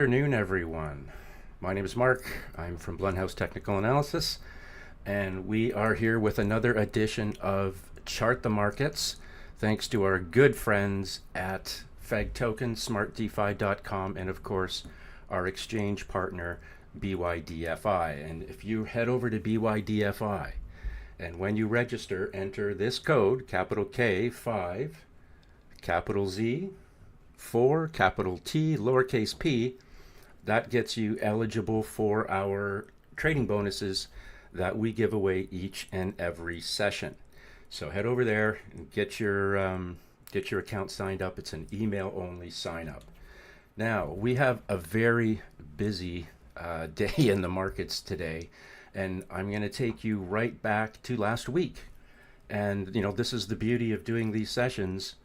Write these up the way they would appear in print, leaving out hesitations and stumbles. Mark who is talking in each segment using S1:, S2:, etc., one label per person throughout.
S1: Good afternoon, everyone. My name is Mark. I'm from Blunhouse Technical Analysis, and we are here with another edition of Chart the Markets, thanks to our good friends at FEG Token, smartdefi.com, and of course, our exchange partner, BYDFi. And if you head over to BYDFi, and when you register, enter this code, capital K, 5, capital Z, 4, capital T, lowercase p, that gets you eligible for our trading bonuses that we give away each and every session. So head over there and get your account signed up. It's an email only sign up. Now we have a very busy day in the markets today, and I'm going to take you right back to last week. And this is the beauty of doing these sessions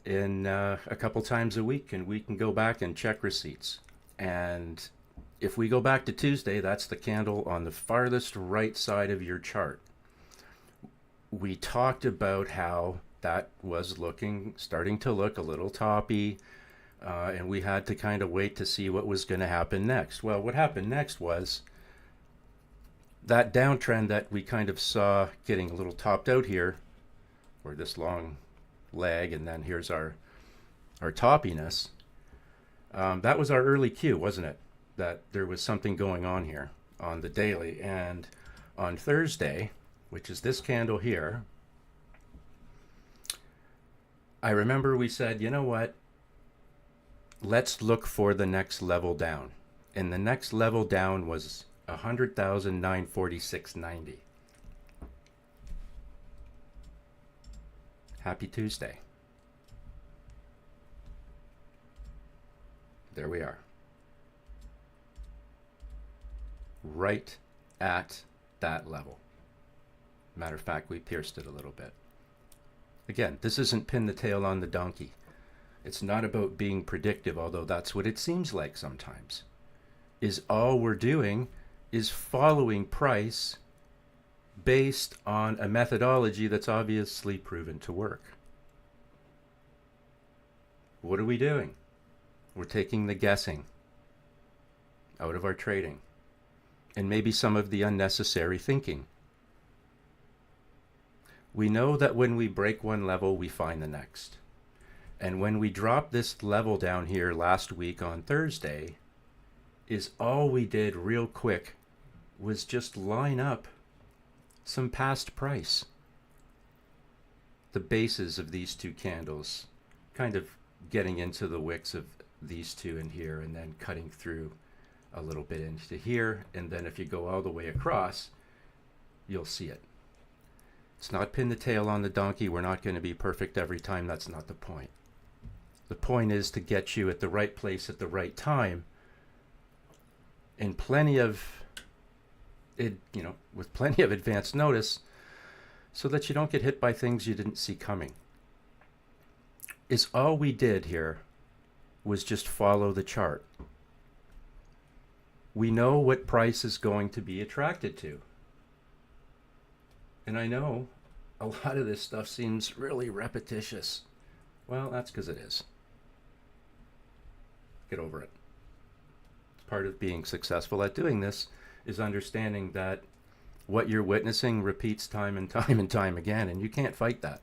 S1: in a couple times a week, and we can go back and check receipts. And if we go back to Tuesday, that's the candle on the farthest right side of your chart. We talked about how that was starting to look a little toppy, and we had to kind of wait to see what was going to happen next. Well, what happened next was that downtrend that we kind of saw getting a little topped out here, or this long leg, and then here's our toppiness. That was our early cue, wasn't it? That there was something going on here on the daily. And on Thursday, which is this candle here, I remember we said, you know what? Let's look for the next level down. And the next level down was 100,946.90. Happy Tuesday. There we are. Right at that level. Matter of fact, we pierced it a little bit. Again, this isn't pin the tail on the donkey. It's not about being predictive, although that's what it seems like sometimes. All we're doing is following price based on a methodology that's obviously proven to work. What are we doing? We're taking the guessing out of our trading, and maybe some of the unnecessary thinking. We know that when we break one level, we find the next. And when we dropped this level down here last week on Thursday, all we did real quick was just line up some past price. The bases of these two candles, kind of getting into the wicks of these two in here, and then cutting through a little bit into here, and then if you go all the way across, you'll see it. It's not pin the tail on the donkey. We're not going to be perfect every time. That's not the point. The point is to get you at the right place at the right time, and with plenty of advance notice, so that you don't get hit by things you didn't see coming. All we did here was just follow the chart. We know what price is going to be attracted to. And I know a lot of this stuff seems really repetitious. Well, that's because it is. Get over it. Part of being successful at doing this is understanding that what you're witnessing repeats time and time and time again, and you can't fight that.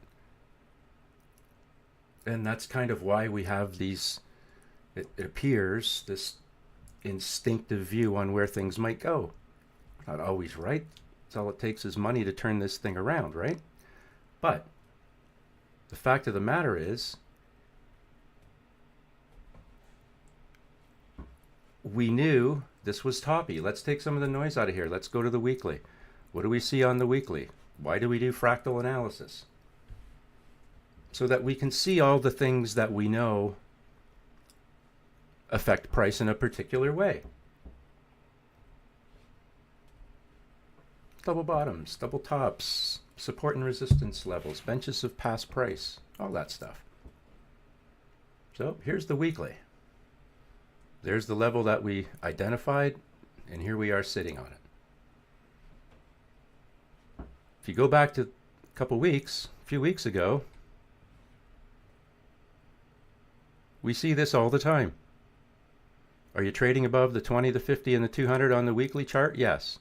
S1: And that's kind of why we have these, it appears, this instinctive view on where things might go. Not always right. It's all it takes is money to turn this thing around, right? But the fact of the matter is, we knew this was toppy. Let's take some of the noise out of here. Let's go to the weekly. What do we see on the weekly? Why do we do fractal analysis? So that we can see all the things that we know affect price in a particular way. Double bottoms, double tops, support and resistance levels, benches of past price, all that stuff. So here's the weekly. There's the level that we identified, and here we are sitting on it. If you go back to a few weeks ago, we see this all the time. Are you trading above the 20, the 50, and the 200 on the weekly chart? Yes.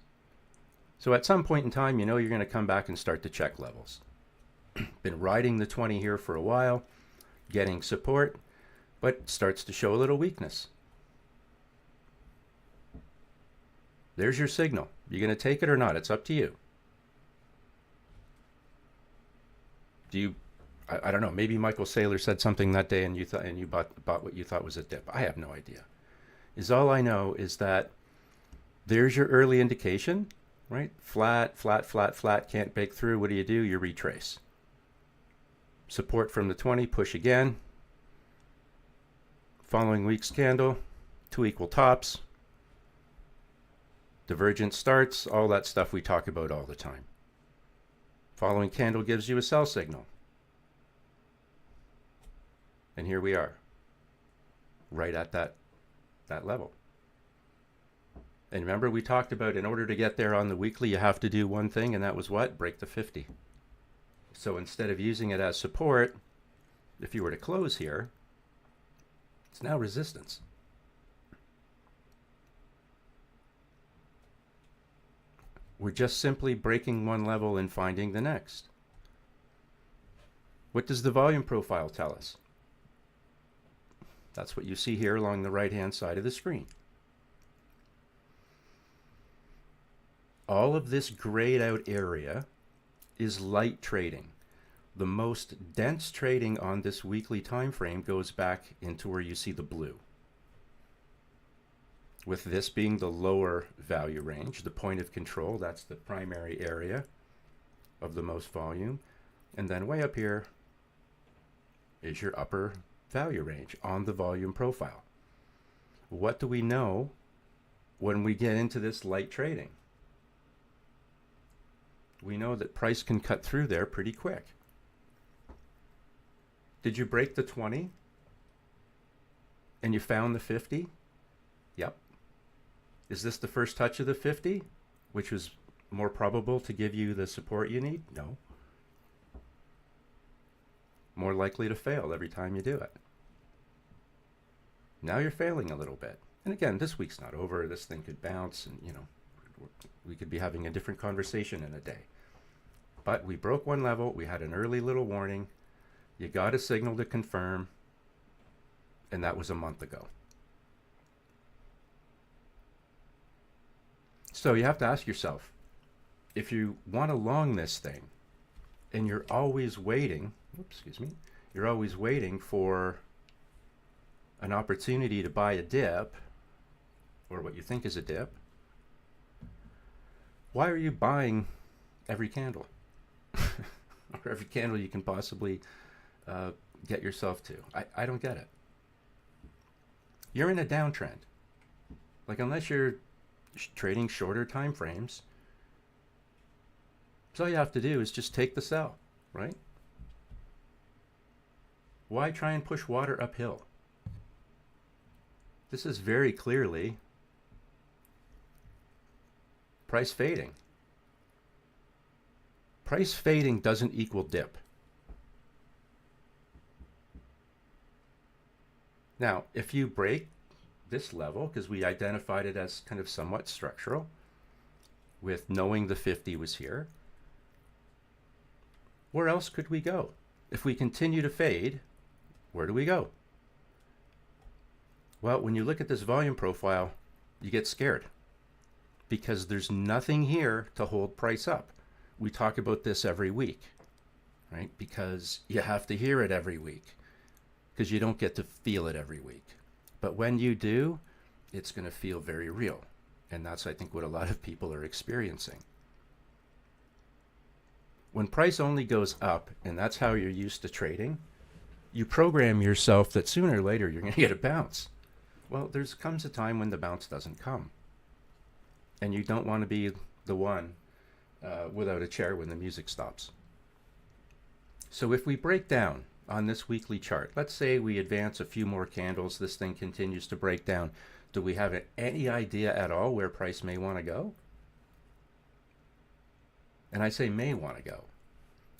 S1: So at some point in time, you know you're going to come back and start to check levels. Been riding the 20 here for a while, getting support, but starts to show a little weakness. There's your signal. You're going to take it or not. It's up to you. I don't know, maybe Michael Saylor said something that day and you bought what you thought was a dip. I have no idea. All I know is that there's your early indication, right? Flat, flat, flat, flat, can't break through. What do? You retrace. Support from the 20, push again. Following week's candle, 2 equal tops. Divergence starts, all that stuff we talk about all the time. Following candle gives you a sell signal. And here we are, right at that level. And remember, we talked about in order to get there on the weekly, you have to do one thing, and that was what? Break the 50. So instead of using it as support, if you were to close here, it's now resistance. We're just simply breaking one level and finding the next. What does the volume profile tell us? That's what you see here along the right-hand side of the screen. All of this grayed out area is light trading. The most dense trading on this weekly time frame goes back into where you see the blue. With this being the lower value range, the point of control, that's the primary area of the most volume. And then way up here is your upper value range on the volume profile. What do we know when we get into this light trading? We know that price can cut through there pretty quick. Did you break the 20 and you found the 50? Yep. Is this the first touch of the 50, which was more probable to give you the support you need? No. More likely to fail every time you do it. Now you're failing a little bit. And again, this week's not over. This thing could bounce and, we could be having a different conversation in a day. But we broke one level. We had an early little warning. You got a signal to confirm. And that was a month ago. So you have to ask yourself, if you want to long this thing and you're always waiting, you're always waiting for an opportunity to buy a dip, or what you think is a dip, why are you buying every candle? Or every candle you can possibly get yourself to? I don't get it. You're in a downtrend. Like, unless you're trading shorter time frames, so all you have to do is just take the sell, right? Why try and push water uphill? This is very clearly price fading. Price fading doesn't equal dip. Now, if you break this level, because we identified it as kind of somewhat structural, with knowing the 50 was here, where else could we go? If we continue to fade, where do we go? Well, when you look at this volume profile, you get scared because there's nothing here to hold price up. We talk about this every week, right? Because you have to hear it every week because you don't get to feel it every week. But when you do, it's going to feel very real. And that's, I think, what a lot of people are experiencing. When price only goes up, and that's how you're used to trading, you program yourself that sooner or later you're going to get a bounce. Well, there comes a time when the bounce doesn't come. And you don't want to be the one without a chair when the music stops. So if we break down on this weekly chart, let's say we advance a few more candles, this thing continues to break down. Do we have any idea at all where price may want to go? And I say may want to go.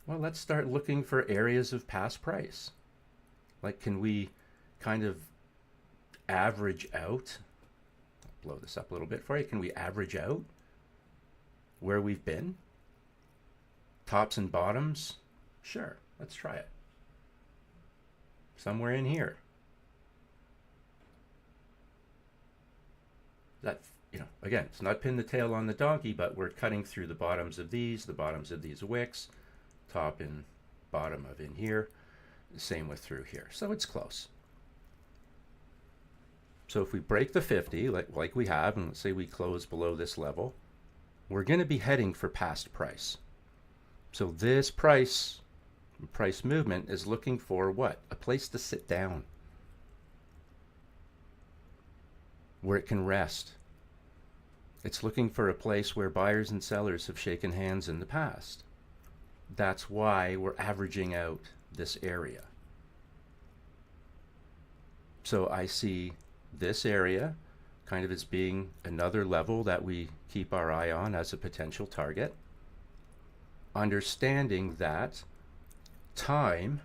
S1: Well, let's start looking for areas of past price. Like, can we kind of average out blow this up a little bit for you. Can we average out where we've been? Tops and bottoms? Sure, let's try it. Somewhere in here. That, again, it's not pin the tail on the donkey, but we're cutting through the bottoms of these wicks, top and bottom of in here. Same with through here. So it's close. So if we break the 50, like we have, and let's say we close below this level, we're going to be heading for past price. So this price movement is looking for what? A place to sit down, where it can rest. It's looking for a place where buyers and sellers have shaken hands in the past. That's why we're averaging out this area. So I see this area kind of as being another level that we keep our eye on as a potential target. Understanding that time,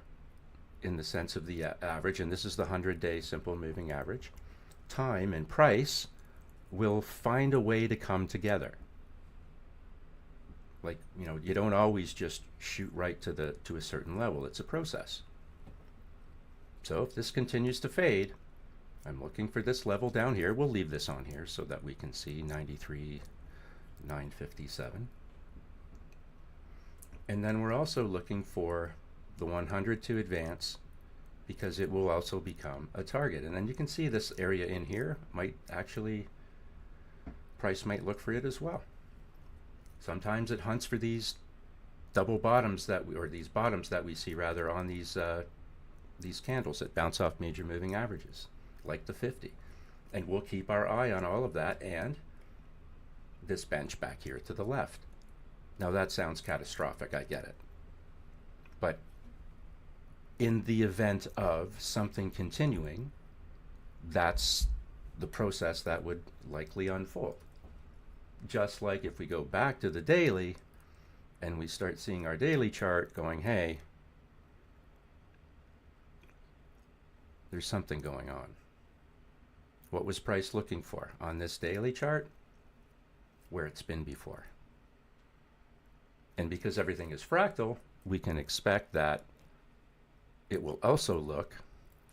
S1: in the sense of the average, and this is the 100-day simple moving average, time and price will find a way to come together. Like, you don't always just shoot right to a certain level. It's a process. So if this continues to fade, I'm looking for this level down here. We'll leave this on here so that we can see 93,957. And then we're also looking for the 100 to advance, because it will also become a target. And then you can see this area in here might actually, price might look for it as well. Sometimes it hunts for these double bottoms these bottoms that we see rather on these candles that bounce off major moving averages, like the 50. And we'll keep our eye on all of that and this bench back here to the left. Now that sounds catastrophic, I get it. But in the event of something continuing, that's the process that would likely unfold. Just like if we go back to the daily and we start seeing our daily chart going, hey, there's something going on. What was price looking for on this daily chart? Where it's been before. And because everything is fractal, we can expect that it will also look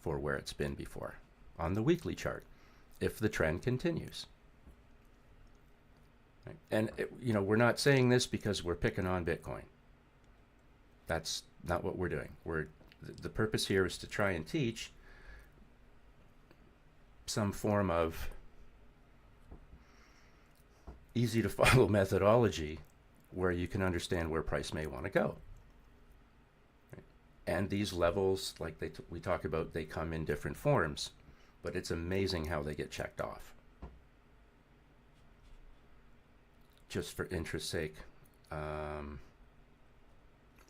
S1: for where it's been before on the weekly chart if the trend continues. Right? And we're not saying this because we're picking on Bitcoin. That's not what we're doing. The purpose here is to try and teach some form of easy to follow methodology where you can understand where price may want to go. Right? And these levels, like we talk about, they come in different forms, but it's amazing how they get checked off. Just for interest's sake,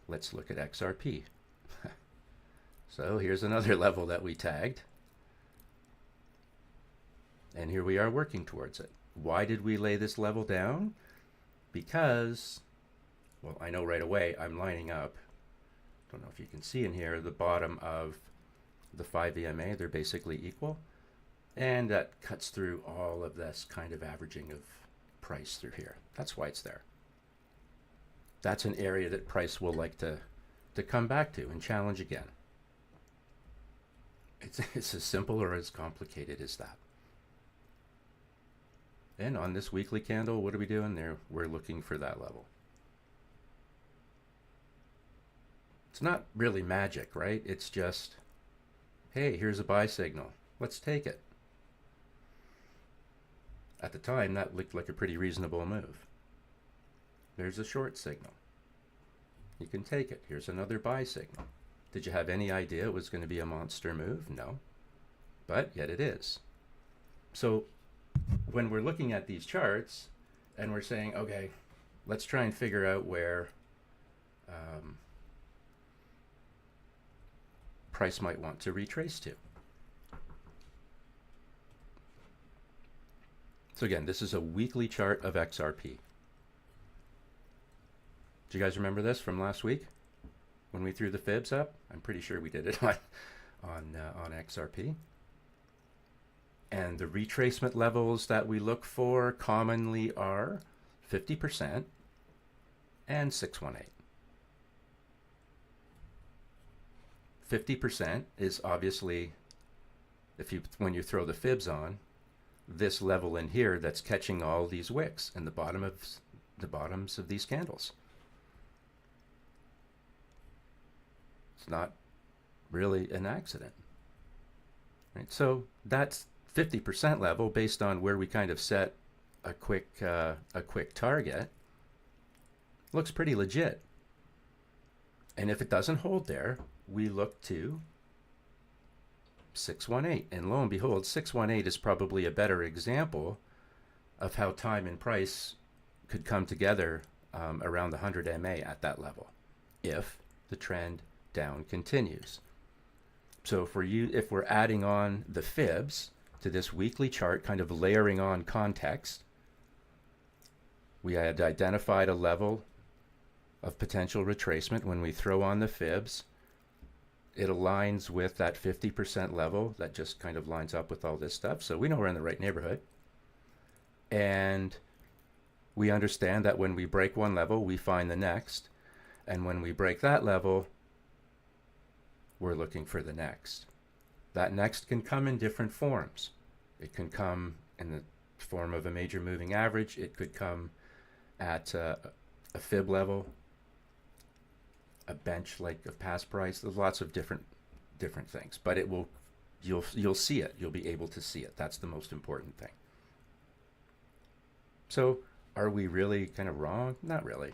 S1: let's look at XRP. So here's another level that we tagged. And here we are working towards it. Why did we lay this level down? Because, well, I know right away I'm lining up, don't know if you can see in here, the bottom of the 5 EMA, they're basically equal. And that cuts through all of this kind of averaging of price through here. That's why it's there. That's an area that price will like to come back to and challenge again. It's as simple or as complicated as that. And on this weekly candle, what are we doing there? We're looking for that level. It's not really magic, right? It's just, hey, here's a buy signal. Let's take it. At the time, that looked like a pretty reasonable move. There's a short signal. You can take it. Here's another buy signal. Did you have any idea it was going to be a monster move? No. But yet it is. So when we're looking at these charts and we're saying, okay, let's try and figure out where price might want to retrace to. So again, this is a weekly chart of XRP. Do you guys remember this from last week when we threw the fibs up? I'm pretty sure we did it on XRP. And the retracement levels that we look for commonly are 50% and 618. 50% is obviously, when you throw the fibs on, this level in here that's catching all these wicks in the bottoms of these candles. It's not really an accident, right? So that's 50% level based on where we kind of set a quick target. Looks pretty legit. And if it doesn't hold there, we look to 618. And lo and behold, 618 is probably a better example of how time and price could come together around the 100 MA at that level if the trend down continues. So if we're adding on the fibs to this weekly chart, kind of layering on context, we had identified a level of potential retracement. When we throw on the fibs, it aligns with that 50% level that just kind of lines up with all this stuff. So we know we're in the right neighborhood. And we understand that when we break one level, we find the next. And when we break that level, we're looking for the next. That next can come in different forms. It can come in the form of a major moving average. It could come at a fib level, a bench like of past price. There's lots of different things, but it will, you'll see it. You'll be able to see it. That's the most important thing. So are we really kind of wrong? Not really.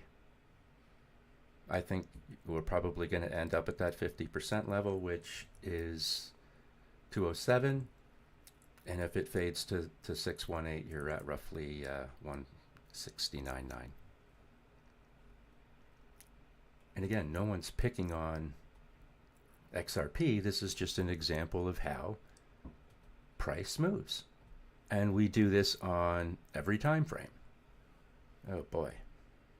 S1: I think we're probably going to end up at that 50% level, which is 207. And if it fades to 618, you're at roughly 169.9. And again, no one's picking on XRP. This is just an example of how price moves. And we do this on every time frame. Oh boy,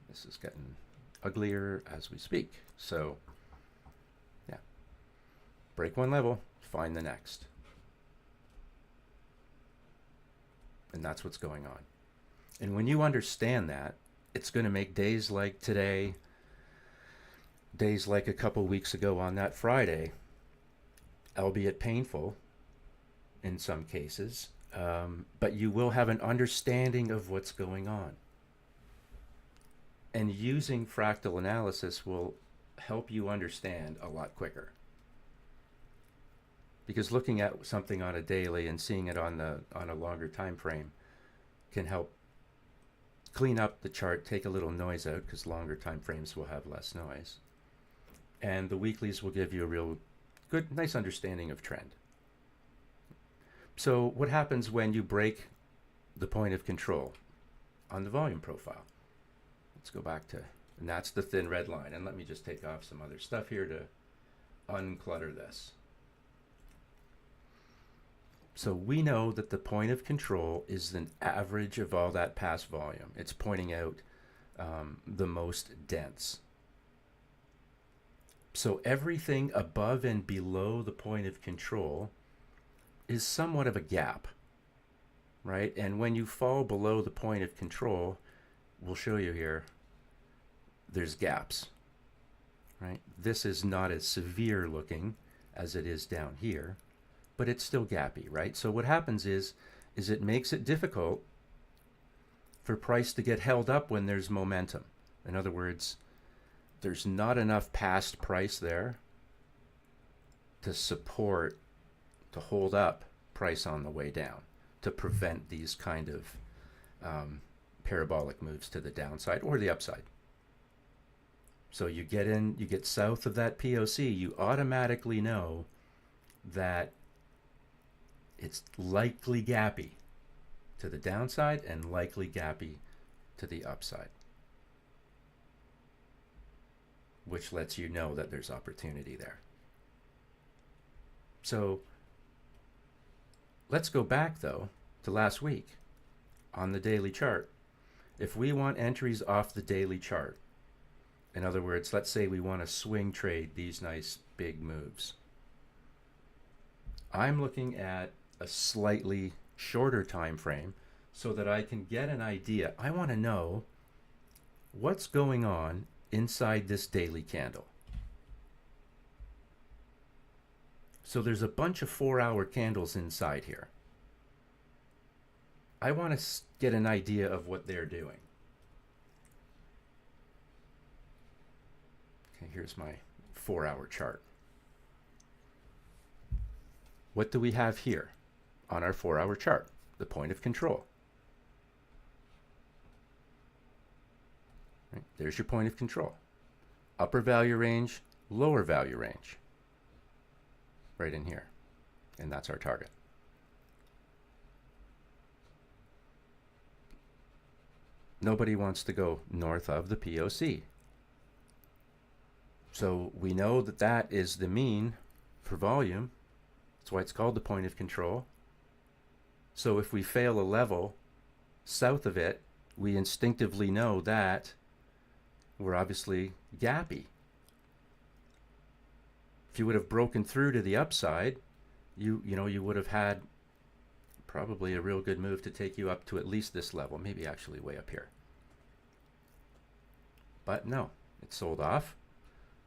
S1: this is getting uglier as we speak. So yeah, break one level, find the next. And that's what's going on. And when you understand that, it's going to make days like today, days like a couple weeks ago on that Friday, albeit painful in some cases, but you will have an understanding of what's going on. And using fractal analysis will help you understand a lot quicker. Because looking at something on a daily and seeing it on a longer time frame can help clean up the chart, take a little noise out, because longer time frames will have less noise. And the weeklies will give you a real good, nice understanding of trend. So what happens when you break the point of control on the volume profile? Let's go back to, and that's the thin red line. And let me just take off some other stuff here to unclutter this. So we know that the point of control is an average of all that past volume. It's pointing out the most dense. So everything above and below the point of control is somewhat of a gap, right? And when you fall below the point of control, we'll show you here, there's gaps, right? This is not as severe looking as it is down here, but it's still gappy, right? So what happens is it makes it difficult for price to get held up when there's momentum. In other words, there's not enough past price there to support, to hold up price on the way down, to prevent these kind of parabolic moves to the downside or the upside. So you get south of that POC, you automatically know that it's likely gappy to the downside and likely gappy to the upside, which lets you know that there's opportunity there. So let's go back though to last week on the daily chart. If we want entries off the daily chart, in other words, let's say we want to swing trade these nice big moves, I'm looking at a slightly shorter time frame so that I can get an idea. I want to know what's going on inside this daily candle. So there's a bunch of 4-hour candles inside here. I want to get an idea of what they're doing. Okay, here's my 4-hour chart. What do we have here on our 4-hour chart? The point of control. Right, there's your point of control. Upper value range, lower value range. Right in here. And that's our target. Nobody wants to go north of the POC. So we know that that is the mean for volume. That's why it's called the point of control. So if we fail a level south of it, we instinctively know that we're obviously gappy. If you would have broken through to the upside, you would have had probably a real good move to take you up to at least this level, maybe actually way up here. But no, it sold off.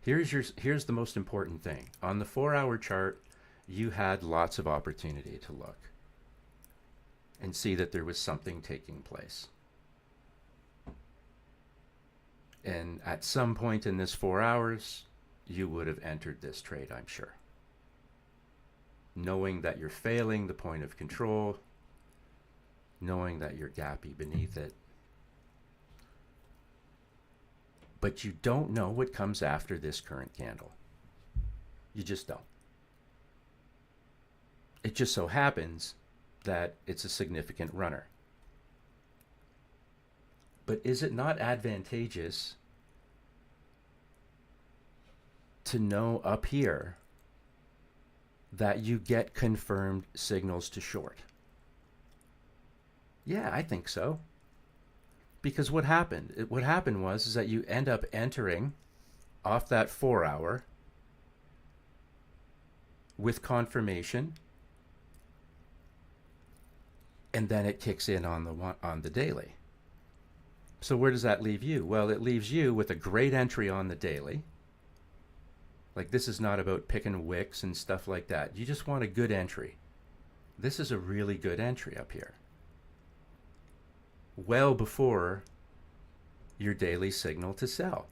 S1: Here's the most important thing. On the 4-hour chart, you had lots of opportunity to look and see that there was something taking place. And at some point in this 4 hours, you would have entered this trade, I'm sure. Knowing that you're failing the point of control, knowing that you're gappy beneath it. But you don't know what comes after this current candle. You just don't. It just so happens that it's a significant runner. But is it not advantageous to know up here that you get confirmed signals to short? Yeah, I think so. Because what happened? What happened was that you end up entering off that 4-hour with confirmation, and then it kicks in on the daily. So where does that leave you? Well, it leaves you with a great entry on the daily. Like, this is not about picking wicks and stuff like that. You just want a good entry. This is a really good entry up here. Well before your daily signal to sell.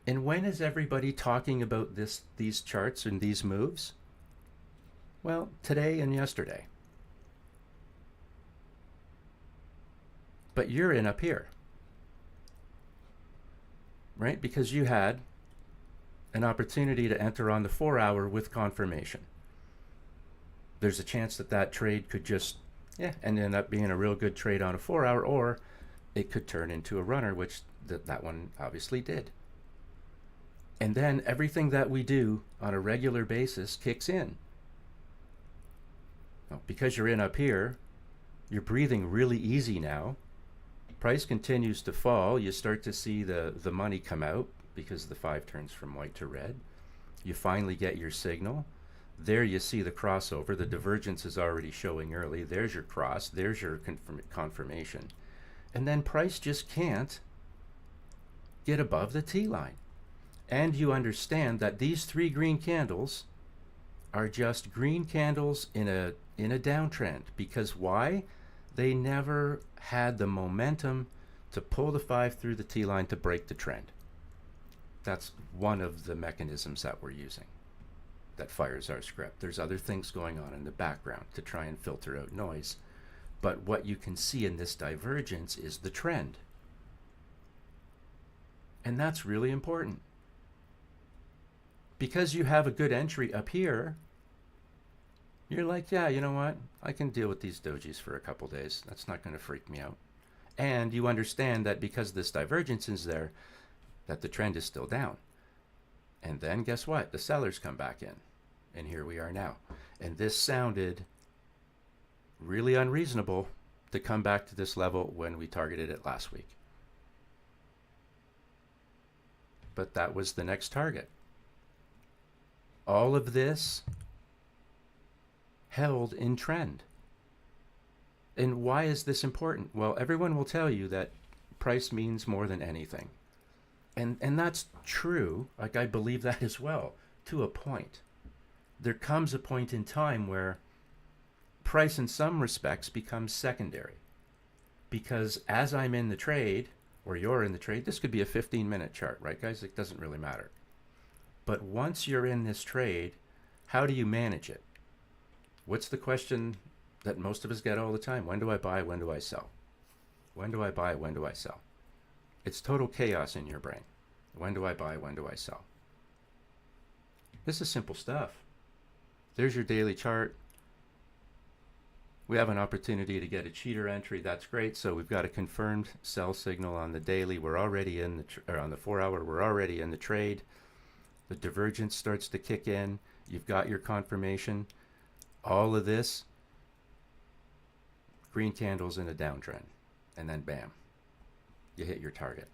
S1: And when is everybody talking about these charts and these moves? Well, today and yesterday. But you're in up here, right? Because you had an opportunity to enter on the 4-hour with confirmation. There's a chance that that trade could just and end up being a real good trade on a 4-hour, or it could turn into a runner, which that one obviously did. And then everything that we do on a regular basis kicks in. Now, because you're in up here, you're breathing really easy now. Price continues to fall. You start to see the money come out because the 5 turns from white to red. You finally get your signal. There you see the crossover. The divergence is already showing early. There's your cross. There's your confirmation. And then price just can't get above the T line. And you understand that these 3 green candles are just green candles in a downtrend. Because why? They never had the momentum to pull the 5 through the T line to break the trend. That's one of the mechanisms that we're using that fires our script. There's other things going on in the background to try and filter out noise. But what you can see in this divergence is the trend. And that's really important. Because you have a good entry up here, you're like, yeah, you know what? I can deal with these dojis for a couple days. That's not going to freak me out. And you understand that because this divergence is there, that the trend is still down. And then guess what? The sellers come back in. And here we are now. And this sounded really unreasonable to come back to this level when we targeted it last week. But that was the next target. All of this held in trend. And why is this important? Well, everyone will tell you that price means more than anything. And that's true. Like, I believe that as well, to a point. There comes a point in time where price in some respects becomes secondary. Because as I'm in the trade, or you're in the trade, this could be a 15-minute chart, right, guys? It doesn't really matter. But once you're in this trade, how do you manage it? What's the question that most of us get all the time? When do I buy? When do I sell? When do I buy? When do I sell? It's total chaos in your brain. When do I buy? When do I sell? This is simple stuff. There's your daily chart. We have an opportunity to get a cheater entry. That's great. So we've got a confirmed sell signal on the daily. We're already in the on the 4-hour. We're already in the trade. The divergence starts to kick in. You've got your confirmation. All of this, green candles in a downtrend, and then bam, you hit your target.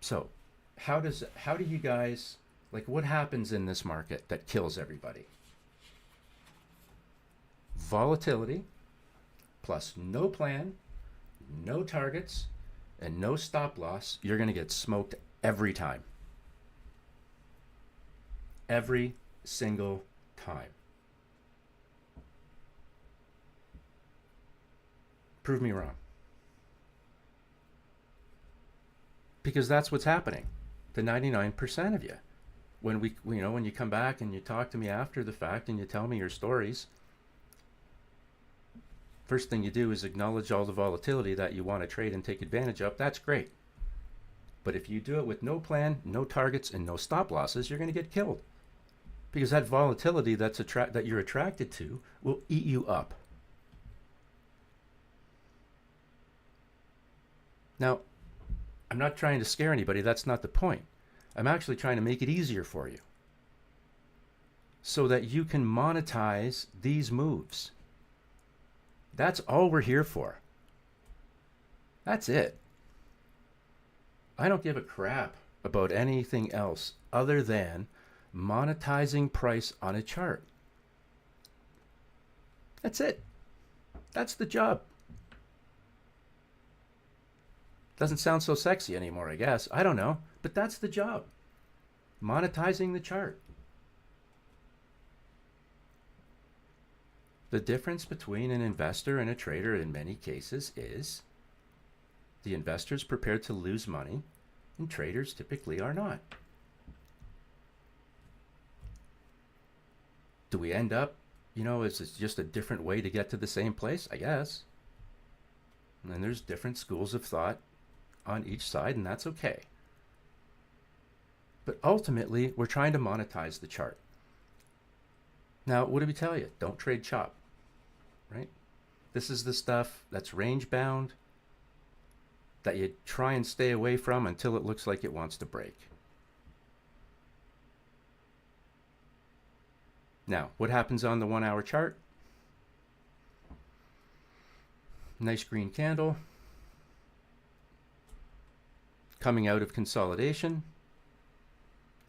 S1: So how do you guys, like, what happens in this market that kills everybody? Volatility plus no plan, no targets, and no stop loss. You're going to get smoked every time. Every single time. Prove me wrong. Because that's what's happening to 99% of you. When when you come back and you talk to me after the fact and you tell me your stories, first thing you do is acknowledge all the volatility that you want to trade and take advantage of. That's great. But if you do it with no plan, no targets, and no stop losses, you're going to get killed. Because that volatility that you're attracted to will eat you up. Now, I'm not trying to scare anybody. That's not the point. I'm actually trying to make it easier for you so that you can monetize these moves. That's all we're here for. That's it. I don't give a crap about anything else other than monetizing price on a chart. That's it. That's the job. Doesn't sound so sexy anymore, I guess. I don't know. But that's the job. Monetizing the chart. The difference between an investor and a trader in many cases is the investor's prepared to lose money and traders typically are not. Do we end up, is it just a different way to get to the same place? I guess. And then there's different schools of thought on each side, and that's okay. But ultimately, we're trying to monetize the chart. Now, what do we tell you? Don't trade chop, right? This is the stuff that's range bound that you try and stay away from until it looks like it wants to break. Now, what happens on the 1-hour chart? Nice green candle. Coming out of consolidation.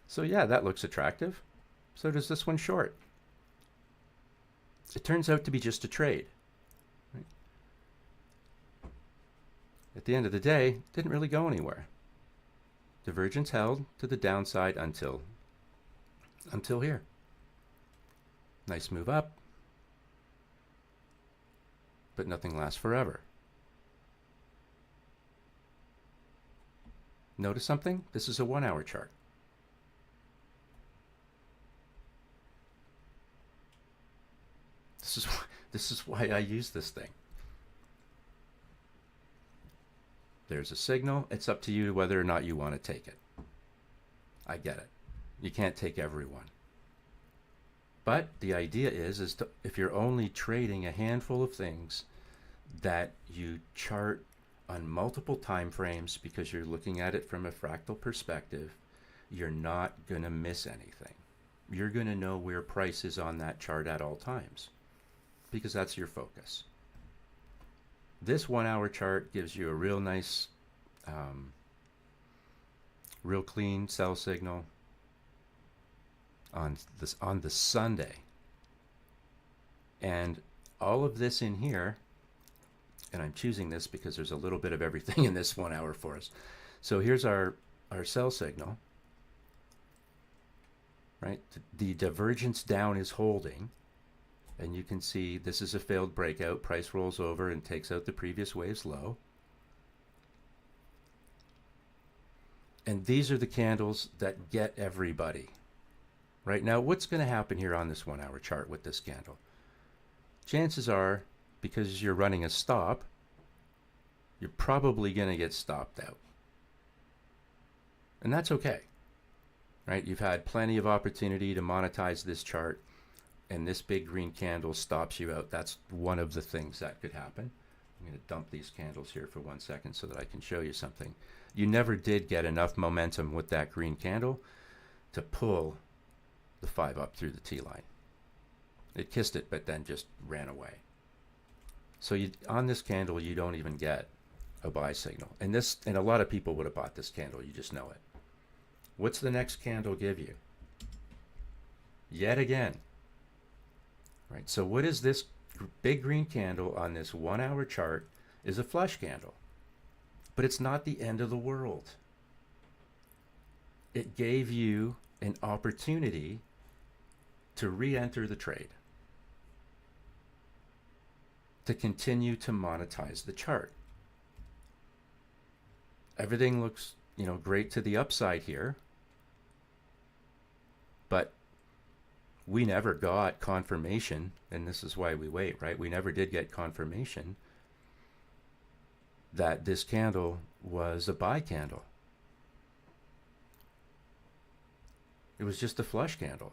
S1: So yeah, that looks attractive. So does this one short. It turns out to be just a trade. Right? At the end of the day, it didn't really go anywhere. Divergence held to the downside until here. Nice move up. But nothing lasts forever. Notice something? This is a 1-hour chart. This is why I use this thing. There's a signal. It's up to you whether or not you want to take it. I get it. You can't take everyone. But the idea is if you're only trading a handful of things that you chart on multiple time frames because you're looking at it from a fractal perspective, you're not going to miss anything. You're going to know where price is on that chart at all times because that's your focus. This 1-hour chart gives you a real nice, real clean sell signal on the Sunday. And all of this in here, and I'm choosing this because there's a little bit of everything in this 1 hour for us. So here's our sell signal, right? The divergence down is holding, and you can see this is a failed breakout. Price rolls over and takes out the previous wave's low. And these are the candles that get everybody. Right now, what's going to happen here on this 1 hour chart with this candle? Chances are, because you're running a stop, you're probably going to get stopped out. And that's okay, right? You've had plenty of opportunity to monetize this chart, and this big green candle stops you out. That's one of the things that could happen. I'm going to dump these candles here for 1 second so that I can show you something. You never did get enough momentum with that green candle to pull the 5 up through the T line. It kissed it, but then just ran away. So on this candle, you don't even get a buy signal. And a lot of people would have bought this candle. You just know it. What's the next candle give you? Yet again. Right. So what is this big green candle on this 1 hour chart? Is a flush candle. But it's not the end of the world. It gave you an opportunity to re-enter the trade, to continue to monetize the chart. Everything looks, great to the upside here, but we never got confirmation, and this is why we wait, right? We never did get confirmation that this candle was a buy candle. It was just a flush candle.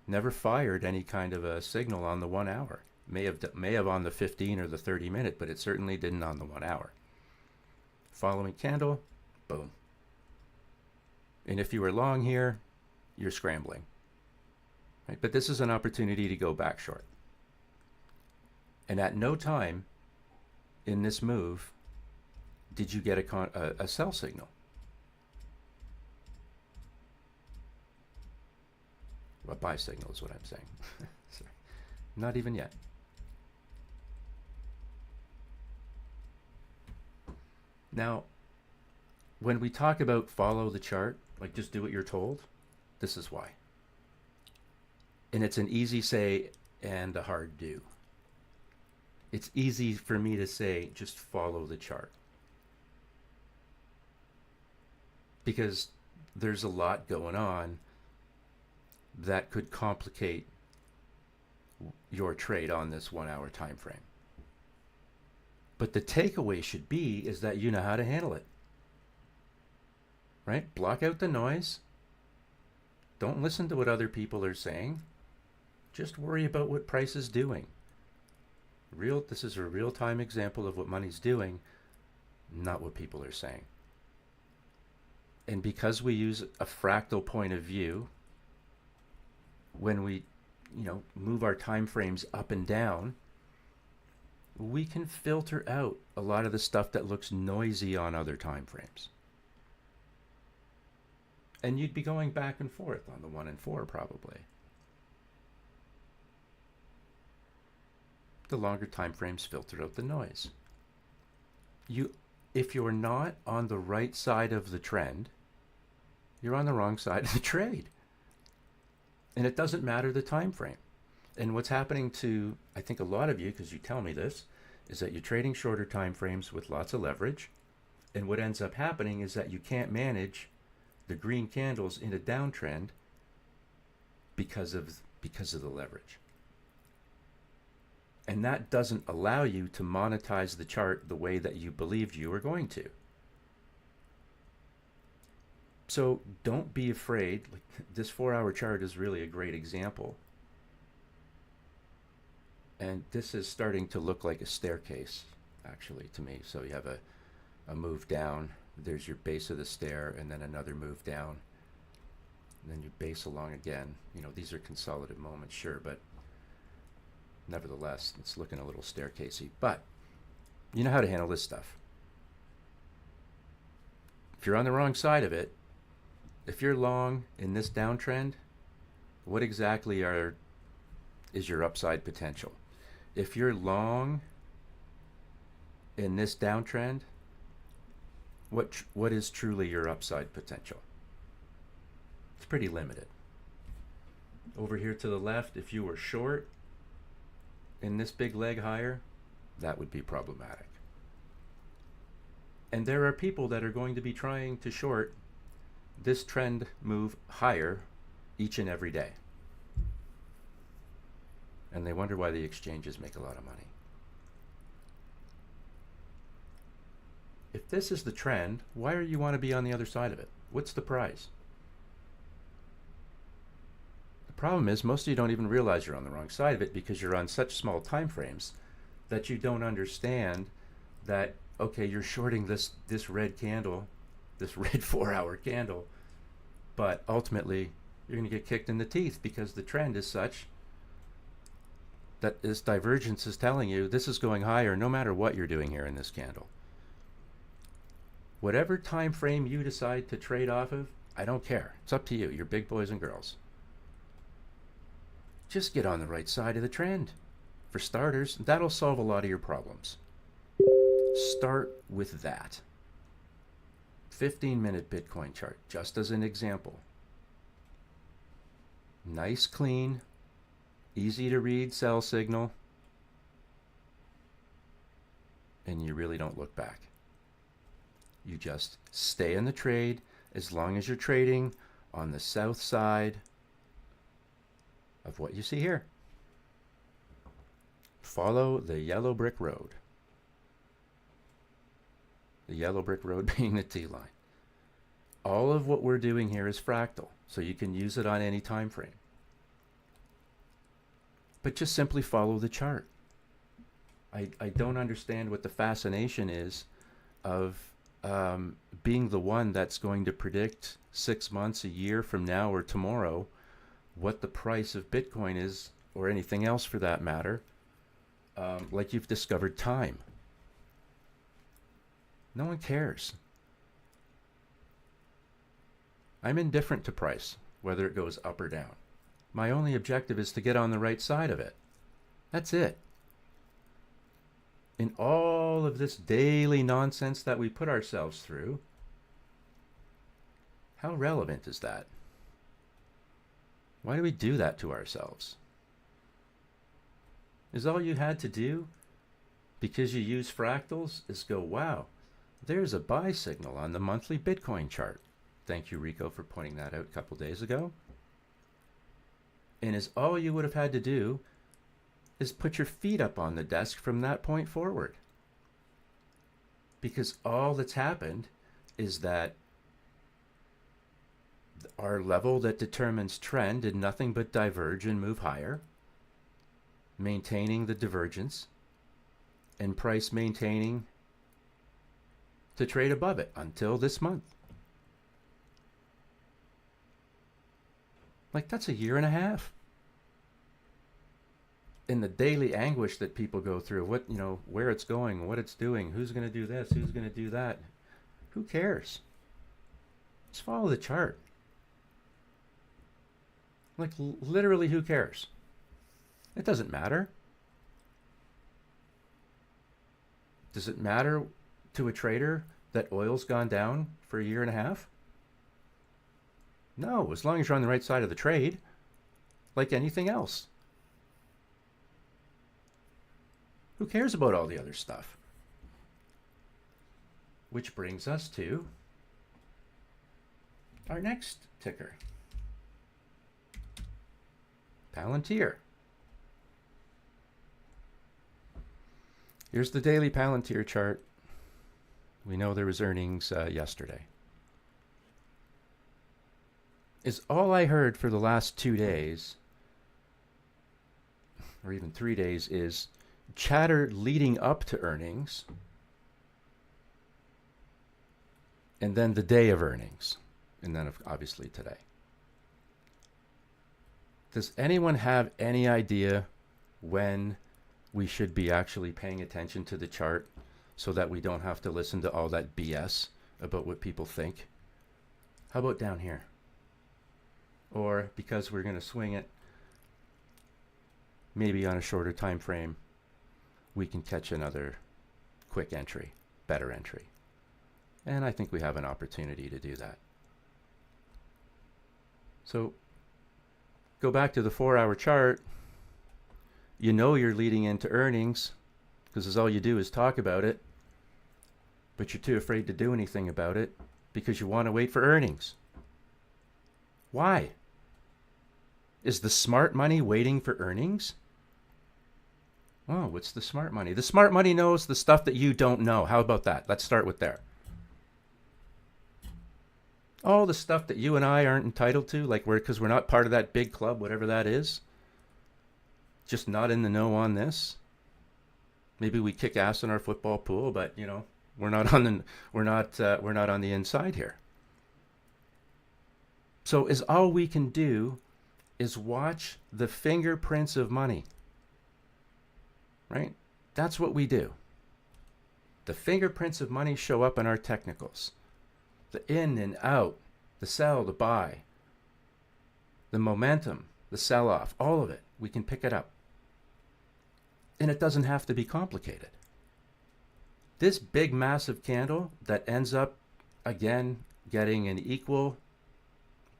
S1: Never fired any kind of a signal on the 1 hour. May have on the 15 or the 30 minute, but it certainly didn't on the 1 hour. Following candle, boom. And if you were long here, you're scrambling. Right? But this is an opportunity to go back short. And at no time in this move did you get a sell signal. A buy signal is what I'm saying. Sorry. Not even yet. Now, when we talk about follow the chart, like just do what you're told, this is why. And it's an easy say and a hard do. It's easy for me to say, just follow the chart. Because there's a lot going on that could complicate your trade on this 1 hour time frame. But the takeaway should be is that you know how to handle it. Right? Block out the noise. Don't listen to what other people are saying. Just worry about what price is doing. This is a real-time example of what money's doing, not what people are saying. And because we use a fractal point of view, when we, move our time frames up and down, we can filter out a lot of the stuff that looks noisy on other time frames. And you'd be going back and forth on the 1 and 4 probably. The longer time frames filter out the noise. If you're not on the right side of the trend, you're on the wrong side of the trade. And it doesn't matter the time frame. And what's happening to, I think, a lot of you, because you tell me this, is that you're trading shorter time frames with lots of leverage. And what ends up happening is that you can't manage the green candles in a downtrend because of the leverage. And that doesn't allow you to monetize the chart the way that you believed you were going to. So don't be afraid. Like, this 4 hour chart is really a great example. And this is starting to look like a staircase, actually, to me. So you have a move down. There's your base of the stair, and then another move down. And then you base along again. These are consolidative moments, sure, but nevertheless, it's looking a little staircasey. But you know how to handle this stuff. If you're on the wrong side of it, if you're long in this downtrend, what exactly are is your upside potential. If you're long in this downtrend, what is truly your upside potential? It's pretty limited. Over here to the left, if you were short in this big leg higher, that would be problematic. And there are people that are going to be trying to short this trend move higher each and every day. And they wonder why the exchanges make a lot of money. If this is the trend, why do you want to be on the other side of it? What's the prize? The problem is most of you don't even realize you're on the wrong side of it because you're on such small time frames that you don't understand that, okay, you're shorting this red candle, this red 4-hour candle, but ultimately you're going to get kicked in the teeth because the trend is such that this divergence is telling you this is going higher no matter what you're doing here in this candle. Whatever time frame you decide to trade off of, I don't care. It's up to you. You're big boys and girls. Just get on the right side of the trend. For starters, that'll solve a lot of your problems. Start with that. 15-minute Bitcoin chart, just as an example. Nice, clean, easy to read sell signal. And you really don't look back. You just stay in the trade as long as you're trading on the south side of what you see here. Follow the yellow brick road. The yellow brick road being the T-line. All of what we're doing here is fractal, so you can use it on any time frame. But just simply follow the chart. I don't understand what the fascination is of being the one that's going to predict 6 months, a year from now or tomorrow what the price of Bitcoin is, or anything else for that matter, like you've discovered time. No one cares. I'm indifferent to price, whether it goes up or down. My only objective is to get on the right side of it. That's it. In all of this daily nonsense that we put ourselves through, how relevant is that? Why do we do that to ourselves? Is all you had to do, because you use fractals, is go, wow, there's a buy signal on the monthly Bitcoin chart. Thank you, Rico, for pointing that out a couple days ago. And is all you would have had to do is put your feet up on the desk from that point forward. Because all that's happened is that our level that determines trend did nothing but diverge and move higher, maintaining the divergence, and price maintaining to trade above it until this month. Like, that's a year and a half. In the daily anguish that people go through, what, you know, where it's going, what it's doing, who's going to do this, who's going to do that. Who cares? Just follow the chart. Like, literally, who cares? It doesn't matter. Does it matter to a trader that oil's gone down for a year and a half? No, as long as you're on the right side of the trade, like anything else. Who cares about all the other stuff? Which brings us to our next ticker. Palantir. Here's the daily Palantir chart. We know there was earnings yesterday. Is all I heard for the last 2 days, or even 3 days, is chatter leading up to earnings, and then the day of earnings, and then obviously today. Does anyone have any idea when we should be actually paying attention to the chart so that we don't have to listen to all that BS about what people think? How about down here? Or because we're going to swing it maybe on a shorter time frame, we can catch another quick entry, better entry. And I think we have an opportunity to do that. So go back to the 4-hour chart. You know you're leading into earnings because all you do is talk about it, but you're too afraid to do anything about it because you want to wait for earnings. Why? Is the smart money waiting for earnings? Oh, what's the smart money? The smart money knows the stuff that you don't know. How about that? Let's start with there. All the stuff that you and I aren't entitled to, like because we're not part of that big club, whatever that is. Just not in the know on this. Maybe we kick ass in our football pool, but we're not on the inside here. So is all we can do is watch the fingerprints of money. Right? That's what we do. The fingerprints of money show up in our technicals. The in and out, the sell, the buy, the momentum, the sell-off, all of it, we can pick it up. And it doesn't have to be complicated. This big, massive candle that ends up, again, getting an equal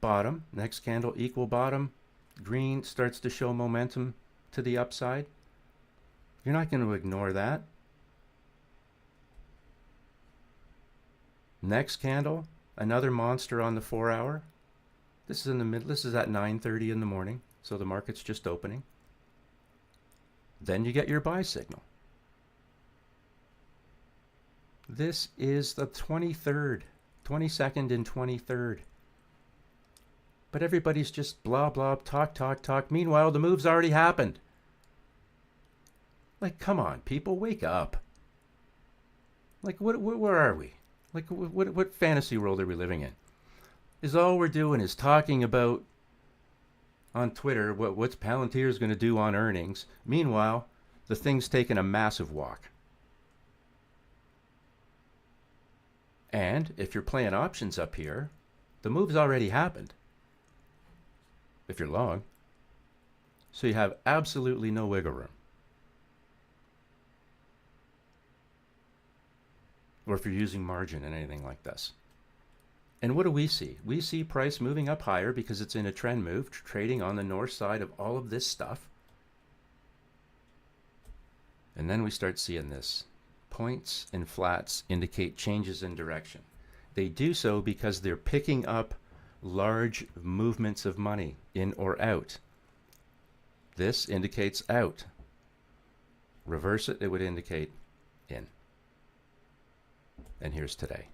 S1: bottom, next candle, equal bottom, green starts to show momentum to the upside. You're not going to ignore that. Next candle, another monster on the 4-hour. This is in the mid. This is at 9:30 in the morning, so the market's just opening. Then you get your buy signal. This is the 23rd, 22nd and 23rd. But everybody's just blah, blah, talk, talk, talk. Meanwhile, the move's already happened. Like, come on, people, wake up. Like, where are we? Like, what fantasy world are we living in? Is all we're doing is talking about on Twitter what's Palantir's going to do on earnings. Meanwhile, the thing's taken a massive walk. And if you're playing options up here, the move's already happened. If you're long. So you have absolutely no wiggle room. Or if you're using margin in anything like this. And what do we see? We see price moving up higher because it's in a trend move, trading on the north side of all of this stuff. And then we start seeing this. Points and flats indicate changes in direction. They do so because they're picking up large movements of money in or out. This indicates out. Reverse it, it would indicate in. And here's today.